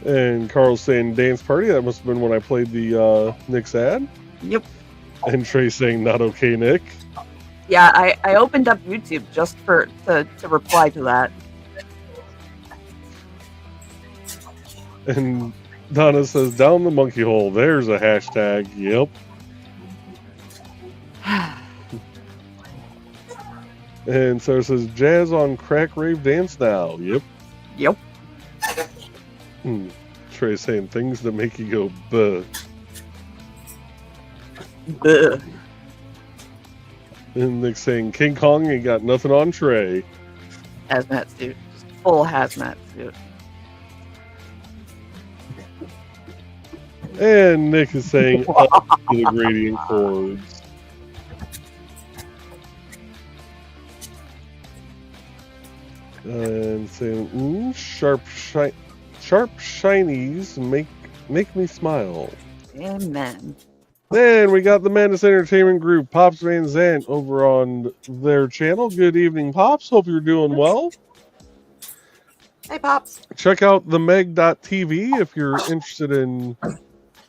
And Carl's saying dance party. That must have been when I played the Nick's ad. Yep. And Trey saying not okay, Nick. Yeah, I opened up YouTube just to reply to that. And Donna says, down the monkey hole. There's a hashtag. Yep. And Sarah says, jazz on crack rave dance now. Yep. Trey saying things that make you go, buh. Ugh. And Nick saying, King Kong ain't got nothing on Trey. Hazmat suit. Just full hazmat suit. And Nick is saying, up to the gradient chords. And saying, sharp shinies make me smile. Amen. Then we got the Madness Entertainment Group, Pops Van Zant, over on their channel. Good evening, Pops. Hope you're doing well. Hey, Pops. Check out themeg.tv if you're interested in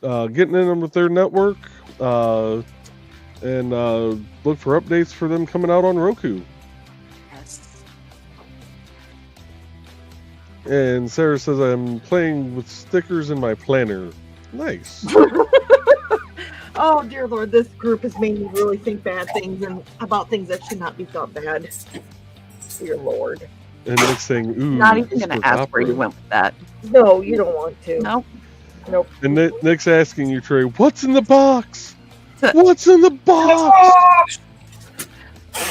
getting in with their network. And look for updates for them coming out on Roku. Yes. And Sarah says, I'm playing with stickers in my planner. Nice. Oh, dear Lord, this group has made me really think bad things and about things that should not be thought bad. Dear Lord. And Nick's saying, ooh. Not even going to ask where you went with that. No, you don't want to. Nope. And Nick's asking you, Trey, what's in the box? What's in the box?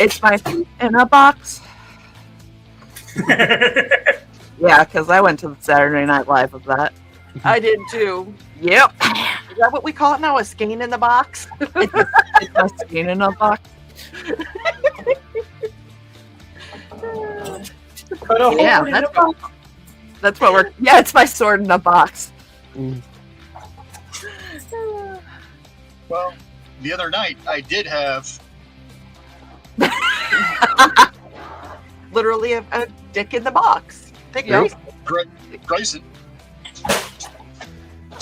It's my in a box. Yeah, because I went to the Saturday Night Live of that. I did too. Yep. Is that what we call it now? A skein in the box? It's a skein in a box. Yeah, that's what we're. Yeah, it's my sword in a box. Well, the other night I did have Literally a dick in the box. Dick Yep. Grayson.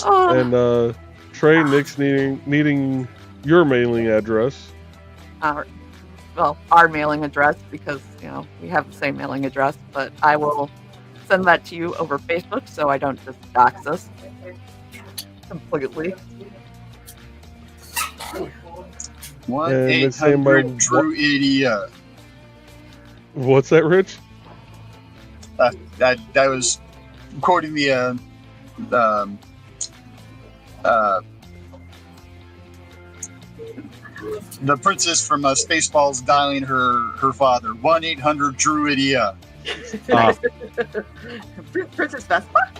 And Trey, Nick's needing your mailing address. Our mailing address, because we have the same mailing address, but I will send that to you over Facebook so I don't just dox us completely. 1-800 Drew Idiot. What's that, Rich? I was quoting the princess from Spaceballs dialing her father. 1-800 Drew Idiot. Princess Vespa?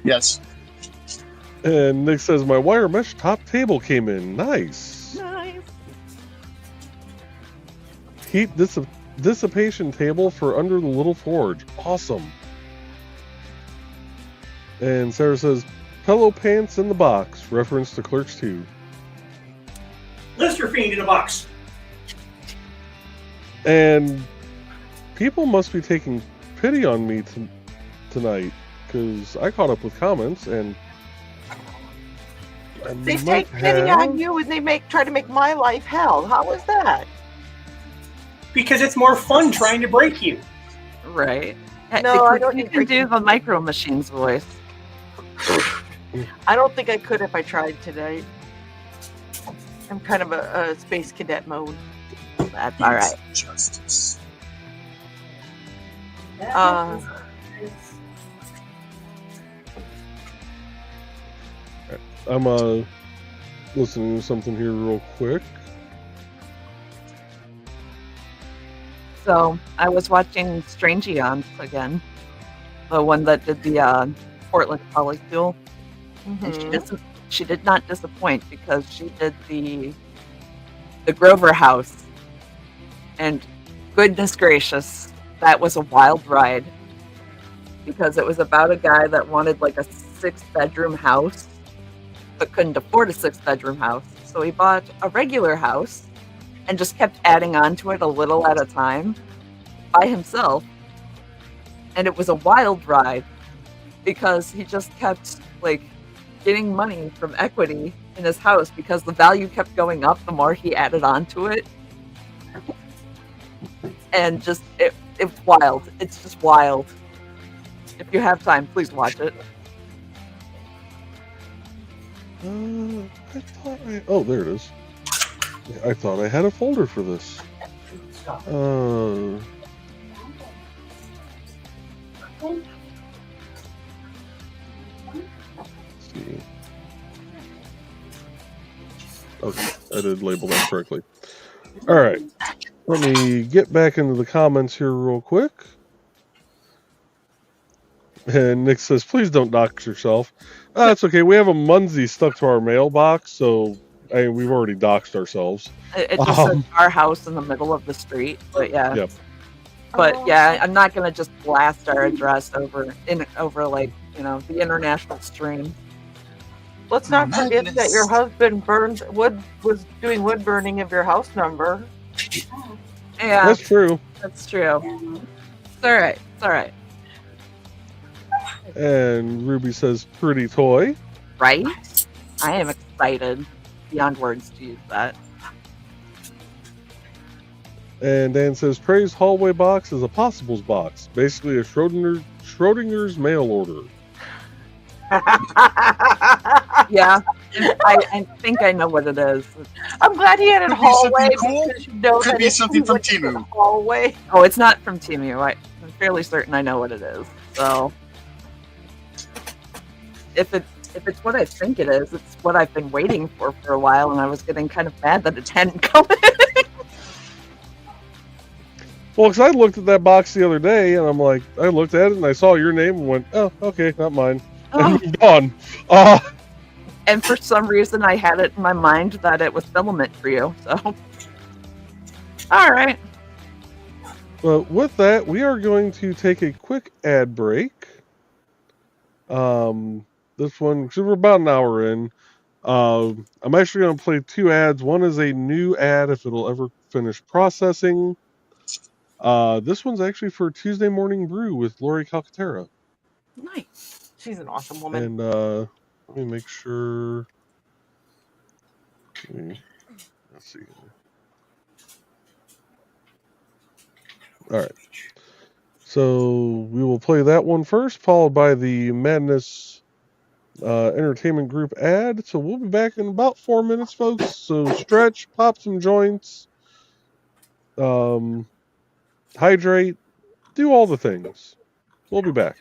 Yes. And Nick says, my wire mesh top table came in. Nice. Heat dissipation table for under the little forge. Awesome. And Sarah says, pillow pants in the box. Reference to Clerks 2. Lister Fiend in a box. And people must be taking pity on me tonight, because I caught up with comments, and They take pity on you and they try to make my life hell. How was that? Because it's more fun trying to break you. Right. No, I don't You think can do the Micro Machines voice. I don't think I could if I tried today. I'm kind of a space cadet mode. That's all right. Justice. I'm listening to something here real quick. So I was watching Strange Eons again, the one that did the Portland Polycule, and she did not disappoint because she did the Grover House, and goodness gracious, that was a wild ride because it was about a guy that wanted like a 6-bedroom house but couldn't afford a 6-bedroom house, so he bought a regular house and just kept adding on to it a little at a time by himself. And it was a wild ride because he just kept like getting money from equity in his house because the value kept going up the more he added on to it. And just it's wild. It's just wild. If you have time, please watch it. I thought oh, there it is. I thought I had a folder for this. Let's see. Okay, I did label that correctly. All right, let me get back into the comments here real quick. And Nick says, please don't dox yourself. That's okay. We have a Munzie stuck to our mailbox, so we've already doxed ourselves. It just says our house in the middle of the street, but yeah. Yep. But yeah, I'm not gonna just blast our address over like, you know, the international stream. Let's not forget that your husband was doing wood burning of your house number. Yeah, that's true. That's true. It's all right. It's all right. And Ruby says, pretty toy. Right? I am excited beyond words to use that. And Dan says, Prey's hallway box is a possibles box. Basically a Schrodinger's mail order. Yeah, I think I know what it is. I'm glad he had a hallway. Cool. Because you know Could that be something from Temu. Hallway. Oh, it's not from Temu. I'm fairly certain I know what it is. So if it's what I think it is, it's what I've been waiting for a while, and I was getting kind of mad that it hadn't come in. Well, because I looked at that box the other day, and I'm like, I looked at it, and I saw your name, and went, oh, okay, not mine. And moved on. And for some reason, I had it in my mind that it was filament for you. So, all right. But with that, we are going to take a quick ad break. This one, because we're about an hour in. I'm actually going to play 2 ads. One is a new ad, if it'll ever finish processing. This one's actually for Tuesday Morning Brew with Lori Calcaterra. Nice. She's an awesome woman. And let me make sure. Let's see. All right. So we will play that one first, followed by the Madness Entertainment Group ad. So we'll be back in about 4 minutes, folks. So stretch, pop some joints, hydrate, do all the things. We'll be back.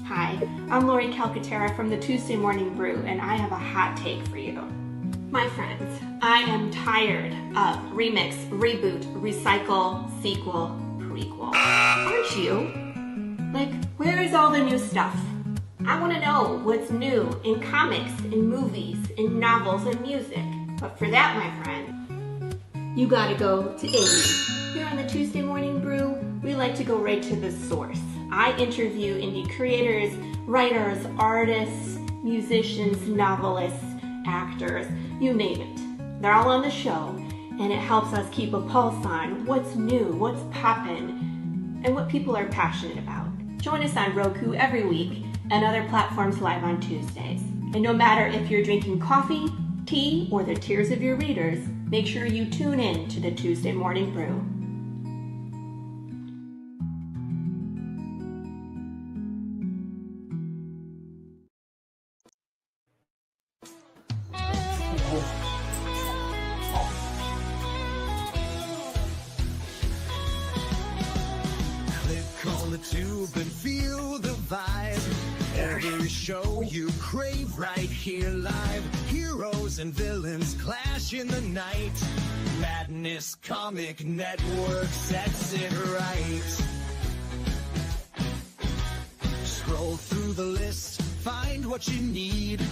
Hi, I'm Lori Calcaterra from the Tuesday Morning Brew, and I have a hot take for you. My friends, I am tired of remix, reboot, recycle, sequel, prequel. Aren't you? Like, where is all the new stuff? I want to know what's new in comics, in movies, in novels, and music. But for that, my friend, you gotta go to indie. Here on the Tuesday Morning Brew, we like to go right to the source. I interview indie creators, writers, artists, musicians, novelists, actors, you name it. They're all on the show, and it helps us keep a pulse on what's new, what's poppin', and what people are passionate about. Join us on Roku every week and other platforms live on Tuesdays. And no matter if you're drinking coffee, tea, or the tears of your readers, make sure you tune in to the Tuesday Morning Brew. Click on the tube and feel the vibe. Every show you crave right here live. Heroes and villains clash in the night. Madness Comic Network sets it right. Scroll through the list, find what you need.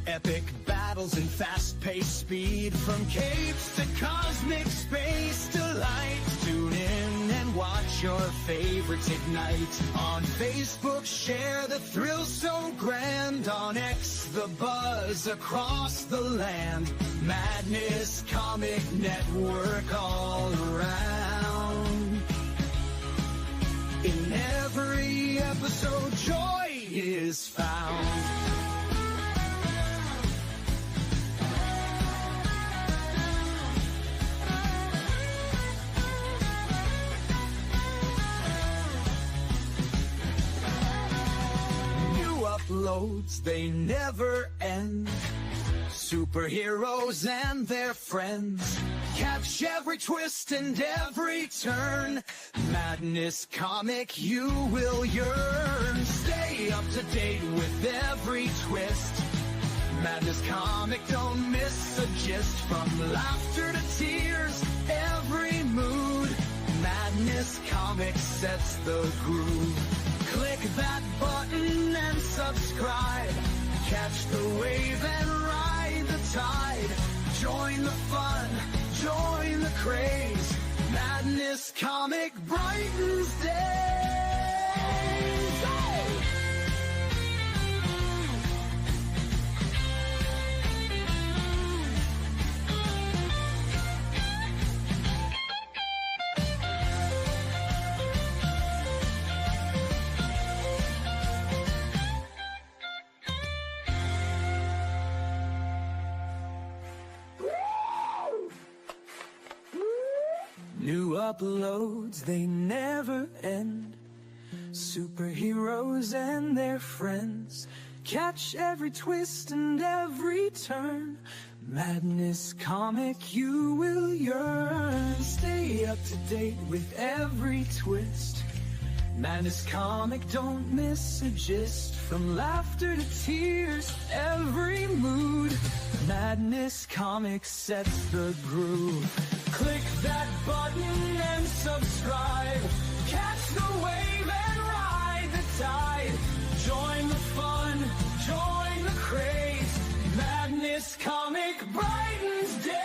Epic battles and fast-paced speed. From capes to cosmic space delight. Tune in and watch your favorites ignite. On Facebook, share the thrill so grand. On X, the buzz across the land. Madness Comic Network all around. In every episode, joy is found. Uploads, they never end. Superheroes and their friends. Catch every twist and every turn. Madness Comic, you will yearn. Stay up to date with every twist. Madness Comic, don't miss a gist. From laughter to tears, every mood. Madness Comic sets the groove. Click that button and subscribe. Catch the wave and ride the tide. Join the fun, join the craze. Madness Comic brightens days. Hey! New uploads, they never end. Superheroes and their friends. Catch every twist and every turn. Madness Comic, you will yearn. Stay up to date with every twist. Madness Comic, don't miss a gist. From laughter to tears, every mood. Madness Comic sets the groove. Click that button and subscribe. Catch the wave and ride the tide. Join the fun, join the craze. Madness Comic brightens days.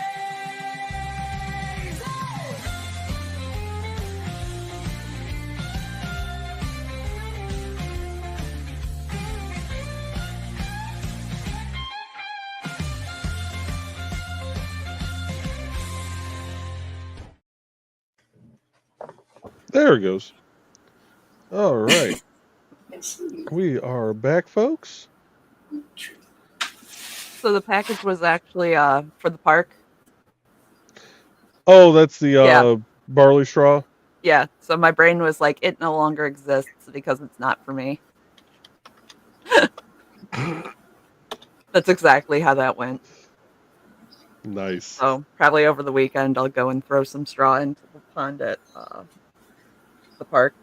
There it goes. All right. We are back, folks. So the package was actually for the park. Oh, that's the Yeah. barley straw. Yeah. So my brain was like, it no longer exists because it's not for me. That's exactly how that went. Nice. So probably over the weekend, I'll go and throw some straw into the pond at the park.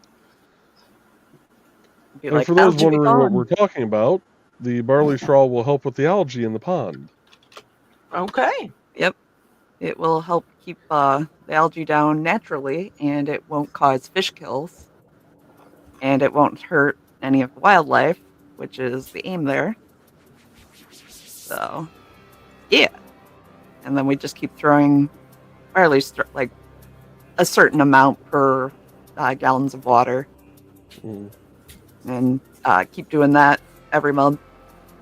Be And like, for those "Algae be wondering what gone." we're talking about, the barley straw will help with the algae in the pond. Okay. Yep. It will help keep the algae down naturally, and it won't cause fish kills, and it won't hurt any of the wildlife, which is the aim there. So, yeah. And then we just keep throwing barley like a certain amount per gallons of water, and keep doing that every month,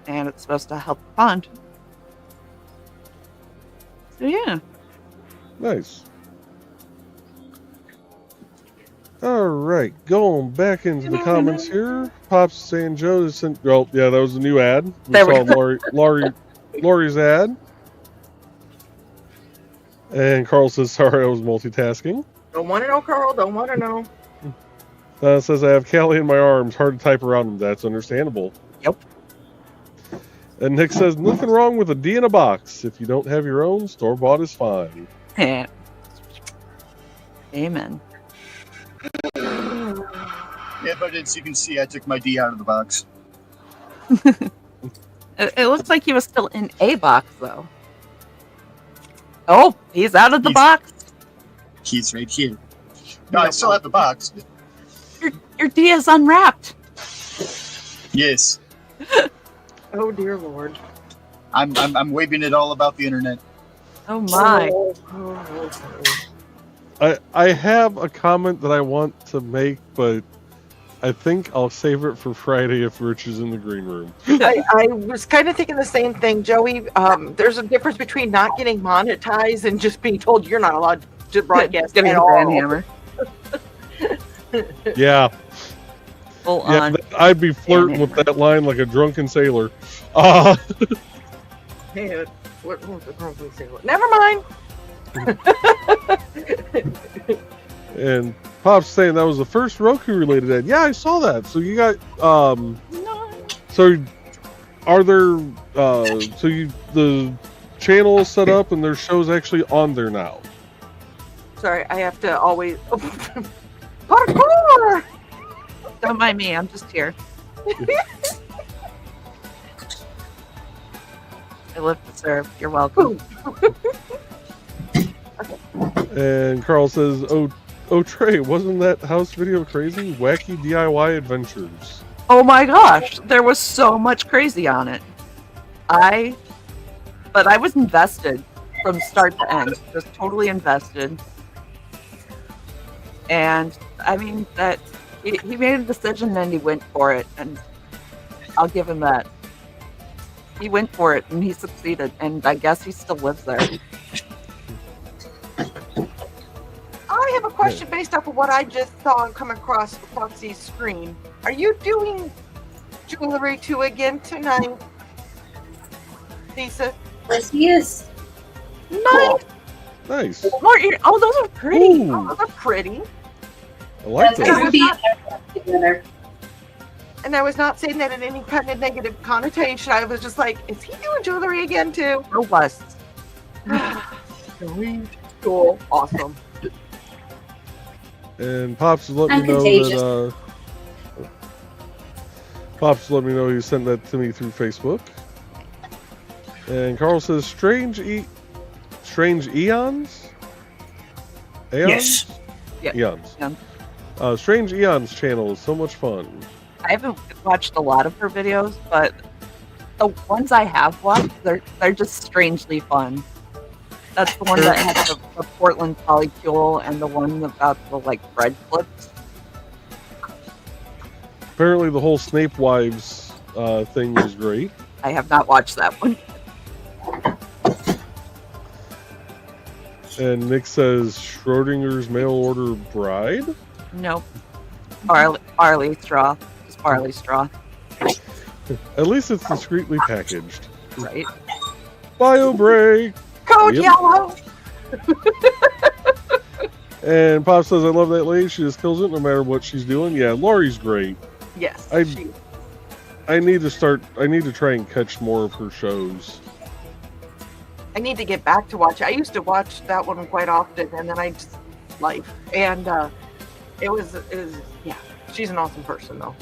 and it's supposed to help the pond. So yeah. Nice. All right, going back into the comments here. Pop's saying Joe sent. Oh, yeah, that was a new ad. We There we saw Lori's ad. And Carl says, sorry, I was multitasking. Don't want to know, Carl. Don't want to know. Says, I have Callie in my arms. Hard to type around them. That's understandable. Yep. And Nick says, nothing wrong with a D in a box. If you don't have your own, store-bought is fine. Amen. Yeah, but as you can see, I took my D out of the box. It looks like he was still in a box, though. Oh, he's out of the box. He's right here. No, I still have the box. Your D is unwrapped. Yes. Oh dear Lord. I'm waving it all about the internet. Oh my. I have a comment that I want to make, but I think I'll save it for Friday if Rich is in the green room. I was kind of thinking the same thing, Joey. There's a difference between not getting monetized and just being told you're not allowed to broadcast Getting at a all. hammer. Yeah. Full Yeah, on. I'd be flirting with that line like a drunken sailor. Hey, what was the drunken sailor? Never mind. And Pop's saying that was the first Roku related ad. Yeah, I saw that. So you got so are there the channel is set up and there's shows actually on there now? Sorry, I have to always parkour. Don't mind me, I'm just here. I live to serve. You're welcome. And Carl says, "Oh Trey, wasn't that house video crazy? Wacky DIY adventures." Oh my gosh, there was so much crazy on it. But I was invested from start to end. Just totally invested. And I mean that he made a decision and he went for it, and I'll give him that. He went for it and he succeeded, and I guess he still lives there. I have a question based off of what I just saw come across Foxy's screen. Are you doing jewelry too again tonight, Lisa? Yes, he is. Nice. Nice. Oh, those are pretty. Ooh. Oh, those are pretty. I like That's that. gonna be together. And I was not saying that in any kind of negative connotation. I was just like, is he doing jewelry again too? Robust. Sweet. Cool. Awesome. And Pops let me I'm know contagious. that Pops let me know you sent that to me through Facebook. And Carl says strange eons? Yes. Yeah. Eons. Yeah. Strange Eons channel is so much fun. I haven't watched a lot of her videos, but the ones I have watched, they're just strangely fun. That's the one that had the Portland polycule and the one about the bread clips. Apparently the whole Snape Wives thing was great. I have not watched that one. And Nick says Schrodinger's mail order bride? Nope. Barley straw. Just barley straw. At least it's discreetly packaged. Right. Bio break! Code Yep. yellow. And Pop says, I love that lady. She just kills it no matter what she's doing. Yeah, Lori's great. Yes. I need to try and catch more of her shows. I need to get back to watch. I used to watch that one quite often, and then I just life. And it was yeah. She's an awesome person though.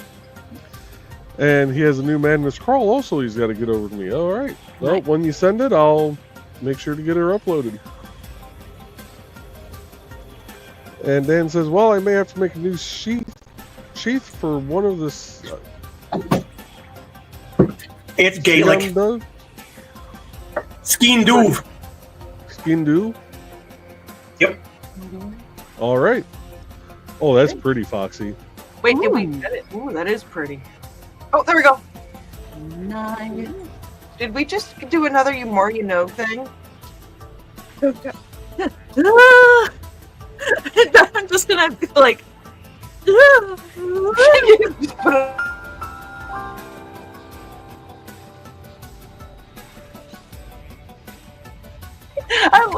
And he has a new Madness Crawl also he's got to get over to me. All right. Well, Nice. when you send it, I'll make sure to get her uploaded. And Dan says, well, I may have to make a new sheath for one of this. It's Gaelic. Skeen Duve. Skindoo? Yep. All right. Oh, that's pretty, Foxy. Wait, did we get it? Ooh, that is pretty. Oh, there we go. Nice. Did we just do another you more you know thing? I'm just gonna be like,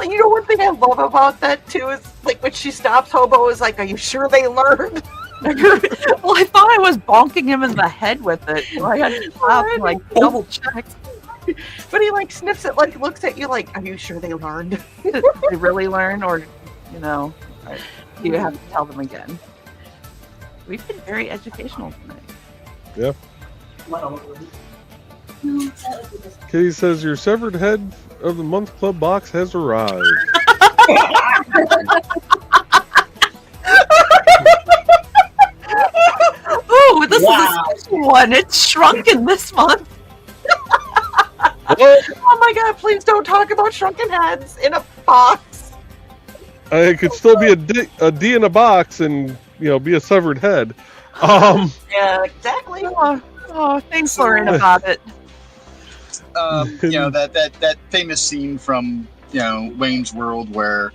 You know, one thing I love about that too is like when she stops, Hobo is like, "Are you sure they learned?" Well, I thought I was bonking him in the head with it, so I had to stop and like double check. But he like sniffs it, like looks at you, like, "Are you sure they learned?" Did they really learn, or you know, you have to tell them again? We've been very educational tonight. Yeah. Kitty says your severed head of the month club box has arrived. Oh, this is a special one. It's shrunken this month. Oh my god, please don't talk about shrunken heads in a box. It could still be a D in a box and, you know, be a severed head. Yeah, exactly. Oh, thanks, Lauren, about it. You know, that famous scene from, you know, Wayne's World where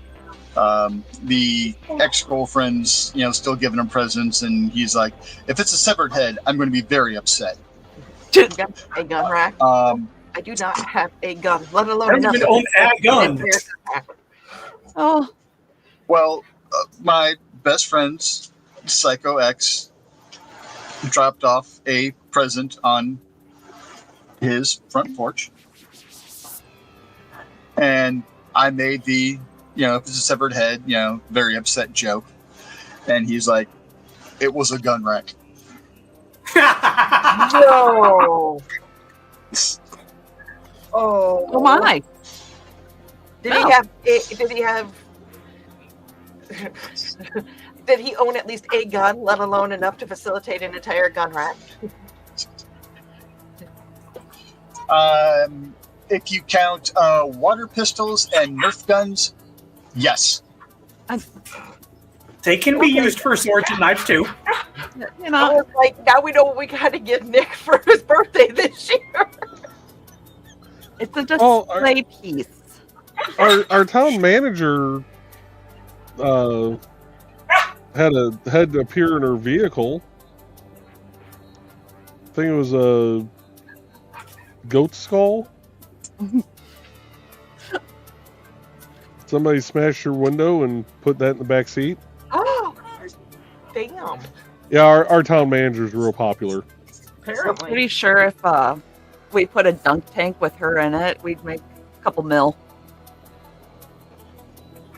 the ex-girlfriend's, you know, still giving him presents, and he's like, if it's a severed head, I'm going to be very upset. A gun rack. I do not have a gun, let alone I don't even own a gun. Oh. Well, my best friend's psycho ex dropped off a present on his front porch, and I made the, you know, if it's a severed head, you know, very upset joke, and he's like, it was a gun rack. No. Oh my. Did he have did he own at least a gun, let alone enough to facilitate an entire gun rack? If you count water pistols and Nerf guns, yes. They can be used for swords and knives too. You know, I was like, now we know what we got to give Nick for his birthday this year. It's a display piece. Our town manager had to appear in her vehicle. I think it was a goat skull. Somebody smashed her window and put that in the back seat. Oh, damn. Yeah, our town manager's real popular. Apparently. I'm pretty sure if we put a dunk tank with her in it, we'd make a couple mil.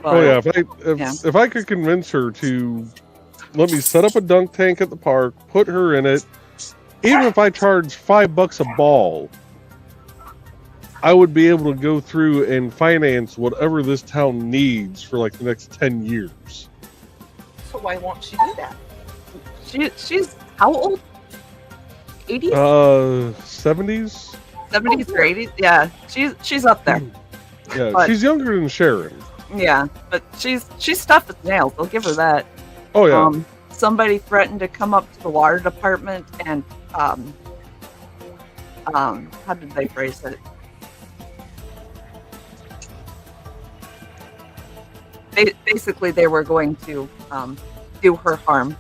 Oh yeah, if I could convince her to let me set up a dunk tank at the park, put her in it, even if I charge $5 a ball, I would be able to go through and finance whatever this town needs for like the next 10 years. So why won't she do that? She's how old? 80s? 70s? 70s or 80s? Yeah, she's up there. Yeah, But- she's younger than Sharon. Yeah, but she's tough as nails. I'll give her that. Oh yeah. Somebody threatened to come up to the water department and how did they phrase it? Basically, they were going to do her harm.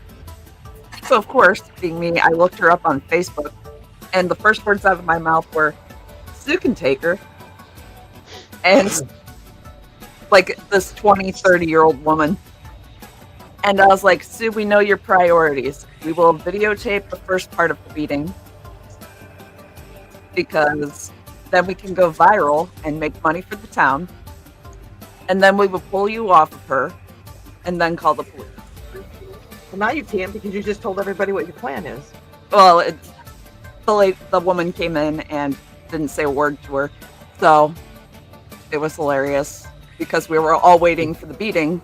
So of course, being me, I looked her up on Facebook, and the first words out of my mouth were, "Sue can take her," and like this 20, 30-year-old woman. And I was like, Sue, we know your priorities. We will videotape the first part of the beating because then we can go viral and make money for the town. And then we will pull you off of her and then call the police. Well, now you can't because you just told everybody what your plan is. Well, the woman came in and didn't say a word to her. So it was hilarious because we were all waiting for the beating.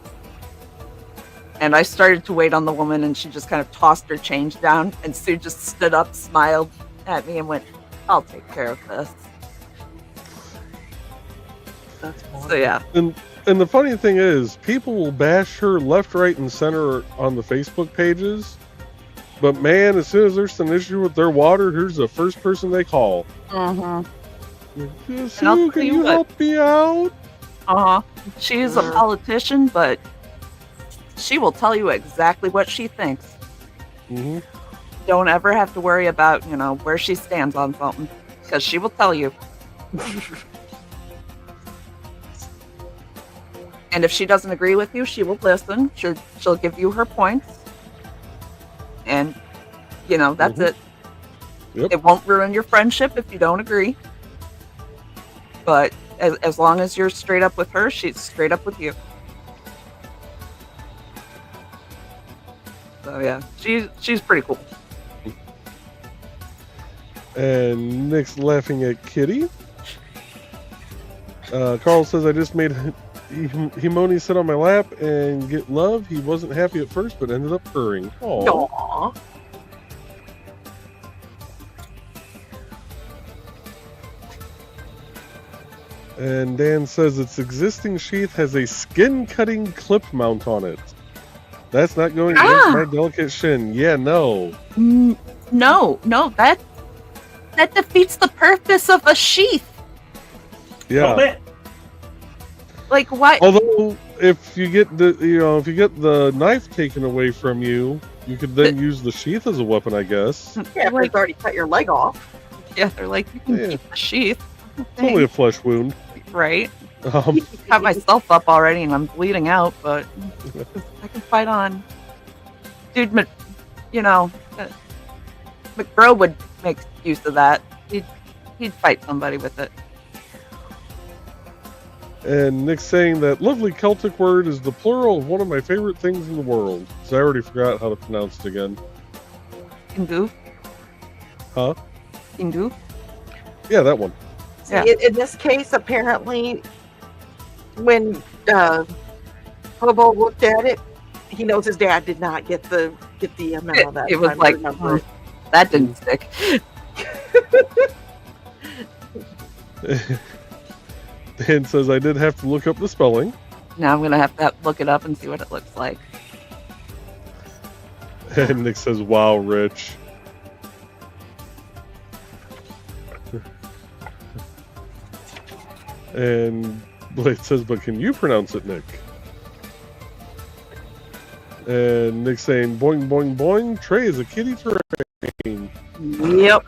And I started to wait on the woman, and she just kind of tossed her change down. And Sue just stood up, smiled at me, and went, "I'll take care of this." That's So yeah. And the funny thing is, people will bash her left, right, and center on the Facebook pages. But man, as soon as there's an issue with their water, here's the first person they call. Mm-hmm. Sue, can you help me out? She's a politician, but she will tell you exactly what she thinks. Mm-hmm. Don't ever have to worry about, where she stands on something, because she will tell you. And if she doesn't agree with you, she will listen. She'll give you her points. And, that's it. Yep. It won't ruin your friendship if you don't agree. But as long as you're straight up with her, she's straight up with you. So yeah, she's pretty cool. And Nick's laughing at Kitty. Carl says, I just made Himoni sit on my lap and get love. He wasn't happy at first, but ended up purring. Aww. And Dan says its existing sheath has a skin-cutting clip mount on it. That's not going against my delicate shin. Yeah, no. No, that defeats the purpose of a sheath. Yeah. Like, why? Although, if you get the knife taken away from you, you could then use the sheath as a weapon, I guess. Yeah, if it's already cut your leg off. Yeah, they're like, you can keep the sheath. It's only a flesh wound. Right. Cut myself up already and I'm bleeding out, but I can fight on. Dude, McBro would make use of that. He'd fight somebody with it. And Nick's saying that lovely Celtic word is the plural of one of my favorite things in the world. So I already forgot how to pronounce it again. Hindu? Huh? Hindu? Yeah, that one. Yeah. In this case, apparently, when Hobo looked at it, he knows his dad did not get the memo that it was time. like, that didn't stick. Dan says I did have to look up the spelling. Now I'm gonna have to look it up and see what it looks like. And Nick says, wow, Rich. And Blade says, but can you pronounce it, Nick? And Nick's saying, boing, boing, boing, Trey is a kitty train. Yep.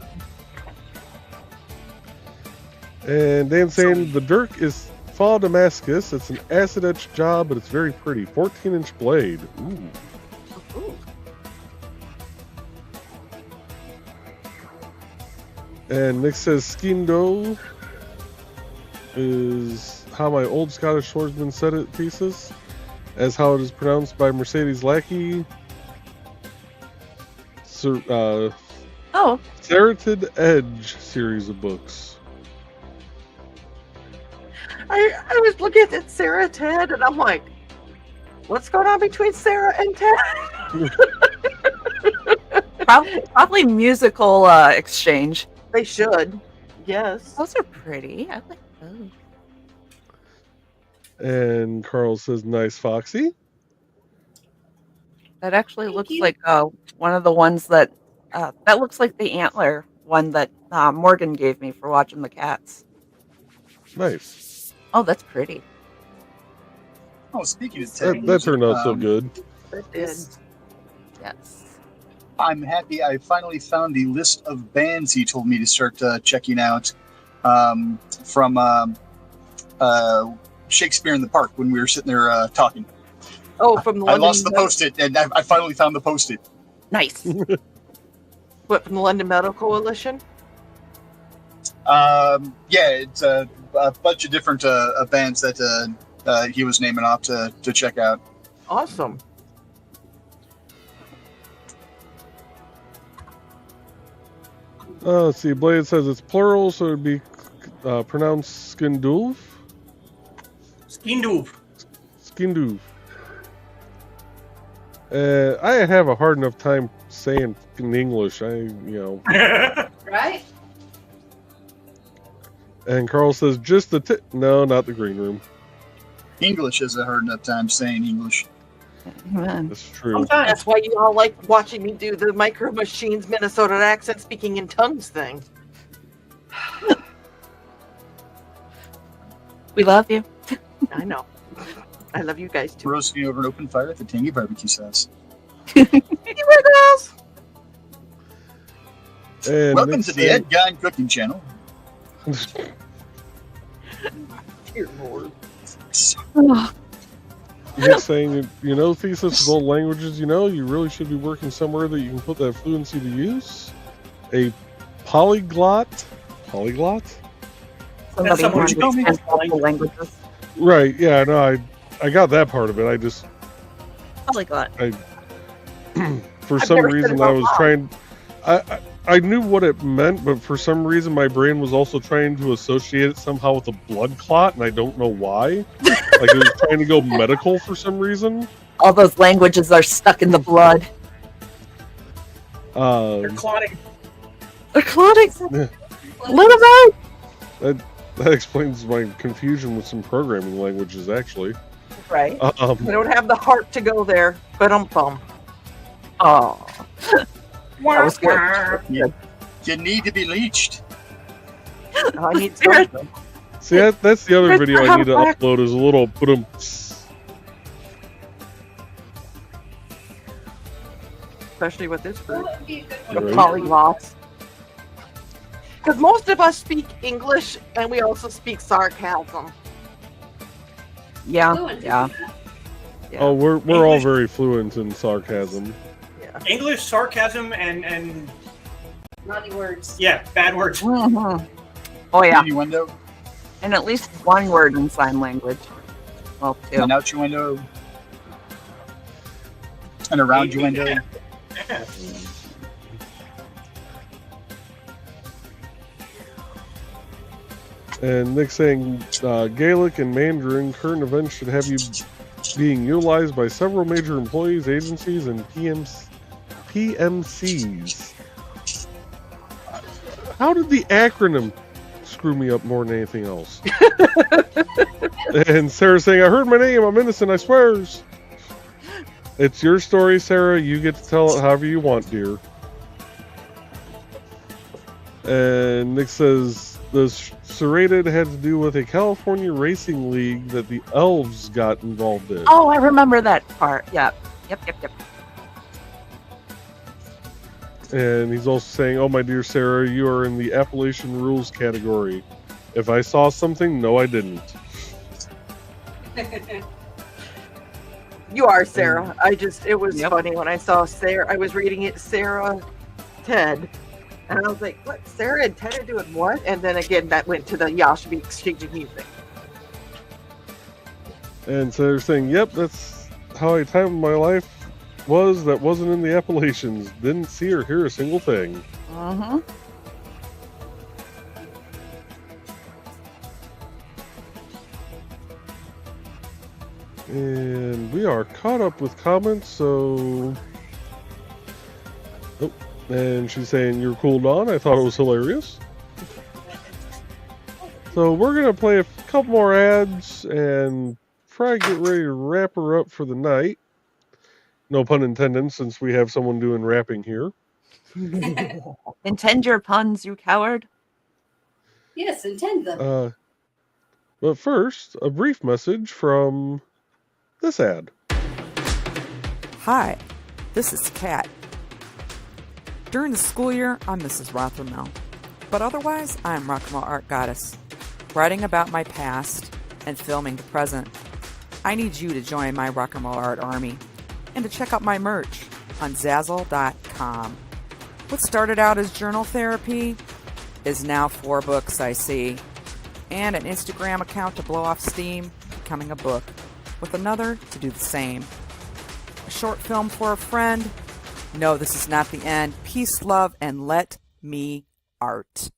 And Dan's saying, the dirk is Fa Damascus. It's an acid etched job, but it's very pretty. 14-inch blade. Ooh. And Nick says, Skindo is how my old Scottish swordsman said it, pieces, as how it is pronounced by Mercedes Lackey. Serrated Edge series of books. I was looking at Sarah Ted, and I'm like, what's going on between Sarah and Ted? Probably musical exchange. They should. Yes. Those are pretty. I like those. And Carl says, nice, Foxy. That actually looks like one of the ones that looks like the antler one that Morgan gave me for watching the cats. Nice. Oh, that's pretty. Oh, speaking of Ted, that turned out so good. It did. Yes. I'm happy I finally found the list of bands he told me to start checking out from Shakespeare in the Park when we were sitting there talking. Oh, from the I London lost the Post-it, and I finally found the Post-it. Nice. What, from the London Metal Coalition? Yeah, it's a bunch of different bands that he was naming off to check out. Awesome. Let's see. Blade says it's plural, so it'd be pronounced Skindulv. Skindulv. Skindulv. I have a hard enough time saying in English. Right? And Carl says just the no, not the green room. English is a hard enough time saying English. That's true. Sometimes. That's why you all like watching me do the Micro Machines Minnesota accent speaking in tongues thing. We love you. I know. I love you guys too. Roasting over an open fire at the Tangy Barbecue Sauce. Hey, girls. And Welcome Nick's to the Ed Guy Cooking Channel. Dear Lord. Nick's saying, you know, Thesis, with all languages you know, you really should be working somewhere that you can put that fluency to use. A polyglot? Polyglot? Somebody That's who what you call me. understands multiple languages. Right, yeah, no, I got that part of it. I just, Polyglot. for I've some never said reason, it I out was loud. trying, I knew what it meant, but for some reason, my brain was also trying to associate it somehow with a blood clot, and I don't know why. Like, it was trying to go medical for some reason. All those languages are stuck in the blood. They're clotting. They're clotting. Yeah. Let them out. That explains my confusion with some programming languages, actually. Right. They don't have the heart to go there. But bum. Oh. That was good. You need to be leached. I need something. See, that's the other Chris, video I have need to black- upload is a little Especially with this group. That would be a good The Right. polyglots. Because most of us speak English and we also speak sarcasm. Yeah. Fluent, Yeah. isn't it? Yeah. Oh, we're all English- very fluent in sarcasm. English, sarcasm, and Naughty words. yeah, bad words. Mhm. Oh yeah. Innuendo, And at least one word in sign language. Well, two. an outuendo, and around you window. Yeah. And Nick's saying Gaelic and Mandarin current events should have you being utilized by several major employees, agencies, and PMCs. How did the acronym screw me up more than anything else? And Sarah's saying, I heard my name, I'm innocent, I swears. It's your story, Sarah. You get to tell it however you want, dear. And Nick says, the serrated had to do with a California racing league that the elves got involved in. Oh, I remember that part. Yep. Yep. And he's also saying, oh, my dear Sarah, you are in the Appalachian rules category. If I saw something, no, I didn't. You are Sarah. It was Yep. funny when I saw Sarah. I was reading it, Sarah, Ted. And I was like, what? Sarah and Ted are doing what? And then again, that went to the Yashbi exchanging music. And so they're saying, yep, that's how I timed my life was. That wasn't in the Appalachians. Didn't see or hear a single thing. Mm-hmm. And we are caught up with comments, so... Oh, and she's saying, you're cooled on. I thought it was hilarious. So we're going to play a couple more ads and probably get ready to wrap her up for the night. No pun intended, since we have someone doing rapping here. Intend your puns, you coward. Yes, intend them. But first, a brief message from this ad. Hi, this is Kat. During the school year, I'm Mrs. Rothermel, but otherwise, I'm Rock and Roll Art Goddess, writing about my past and filming the present. I need you to join my Rock and Roll Art army and to check out my merch on Zazzle.com. What started out as journal therapy is now 4 books, I see, and an Instagram account to blow off steam, becoming a book, with another to do the same. A short film for a friend. No, this is not the end. Peace, love, and let me art.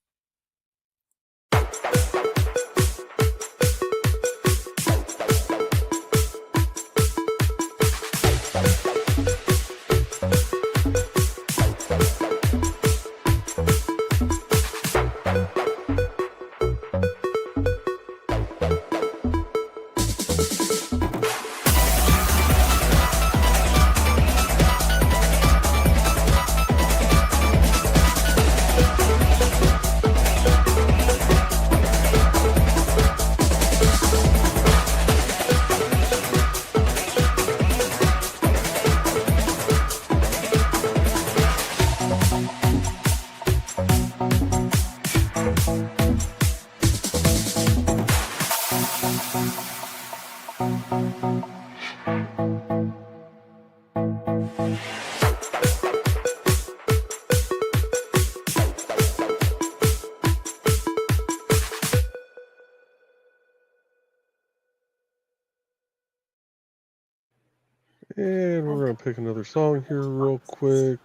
And we're going to pick another song here real quick.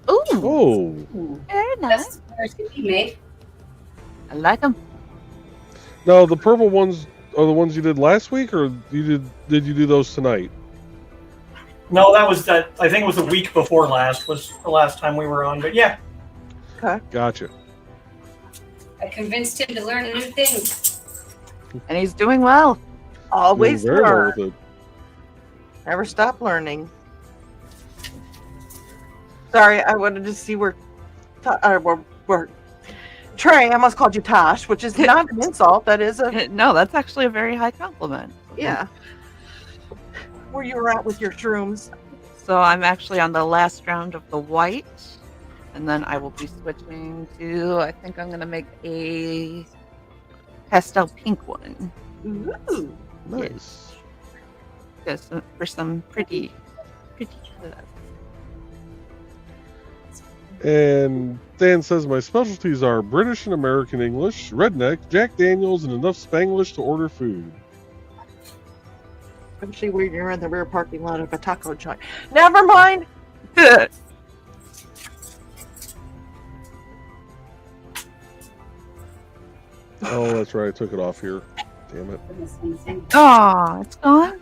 Ooh. Oh. Very nice. That's can be made. I like them. Now, the purple ones are the ones you did last week, or did you do those tonight? No, that was that. I think it was the week before last was the last time we were on. But yeah. Okay. Gotcha. I convinced him to learn a new thing. And he's doing well. Always Doing very well learn. with it. Never stop learning. Sorry, I wanted to see where Trey. I almost called you Tosh, which is not an insult. That is a No, that's actually a very high compliment. yeah. Where you were at with your shrooms. So I'm actually on the last round of the white, and then I will be switching to, I think I'm going to make a pastel pink one. Ooh. Nice. Yes, for some pretty colors. And Dan says, my specialties are British and American English, redneck, Jack Daniels, and enough Spanglish to order food. Especially when you're in the rear parking lot of a taco joint. Never mind. Oh, that's right. I took it off here. Damn it. Oh, it's gone?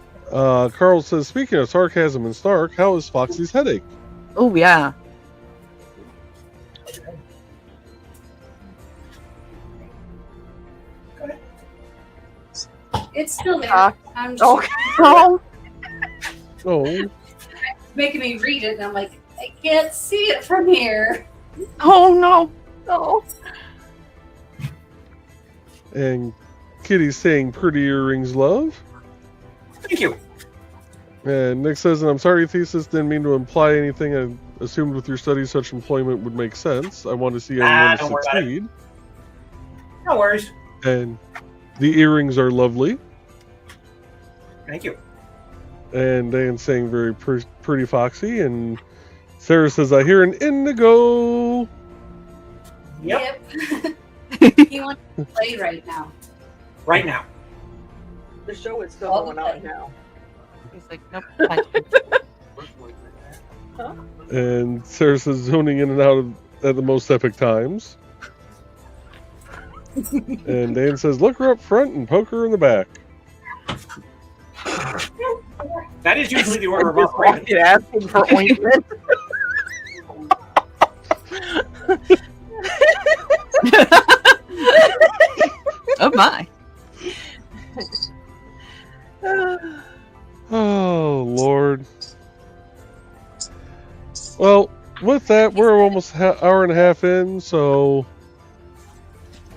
Carl says, speaking of sarcasm and Stark, how is Foxy's headache? Oh, yeah. It's still there. I'm just Okay. Oh. making me read it, and I'm like, I can't see it from here. Oh, no. No. And Kitty's saying, pretty earrings, love. Thank you. And Nick says, and I'm sorry, thesis didn't mean to imply anything. I assumed with your studies such employment would make sense. I want to see everyone don't worry about it. succeed. No worries. And the earrings are lovely. Thank you. And Dan's saying very pretty foxy. And Sarah says, I hear an indigo. Yep. He wants to play right now. Right now. The show is still All going the on time. now. He's like, nope. And Sarah says, zoning in and out at the most epic times. And Dan says, look her up front and poke her in the back. That is usually the order of Just operations. walking asking for ointment. Oh, my. Oh, Lord. Well, with that, we're almost an hour and a half in, so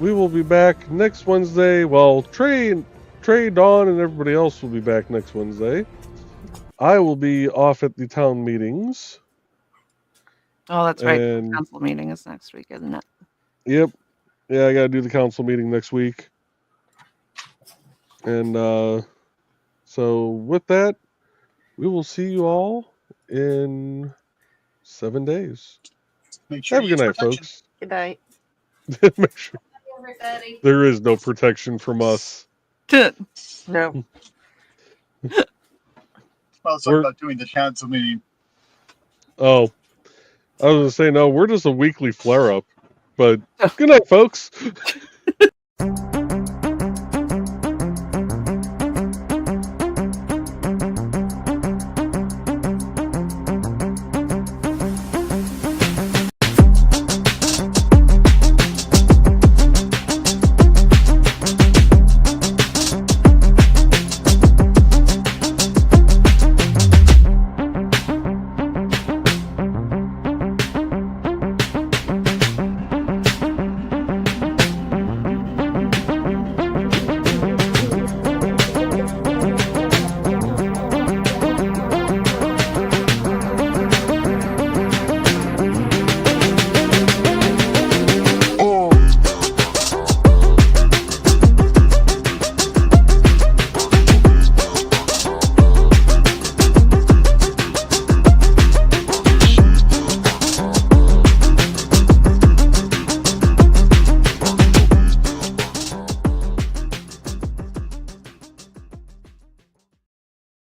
we will be back next Wednesday. Well, Trey, Dawn, and everybody else will be back next Wednesday. I will be off at the town meetings. Oh, that's right. And- Council meeting is next week, isn't it? Yep. Yeah, I got to do the council meeting next week. And so with that, we will see you all in 7 days. Make sure Have a you good use night, protection. folks. Good night. Make sure Everybody. there is no protection from us. No. Well, let's talk We're- about doing the council meeting. Oh, I was going to say, no, we're just a weekly flare-up. But good night, folks.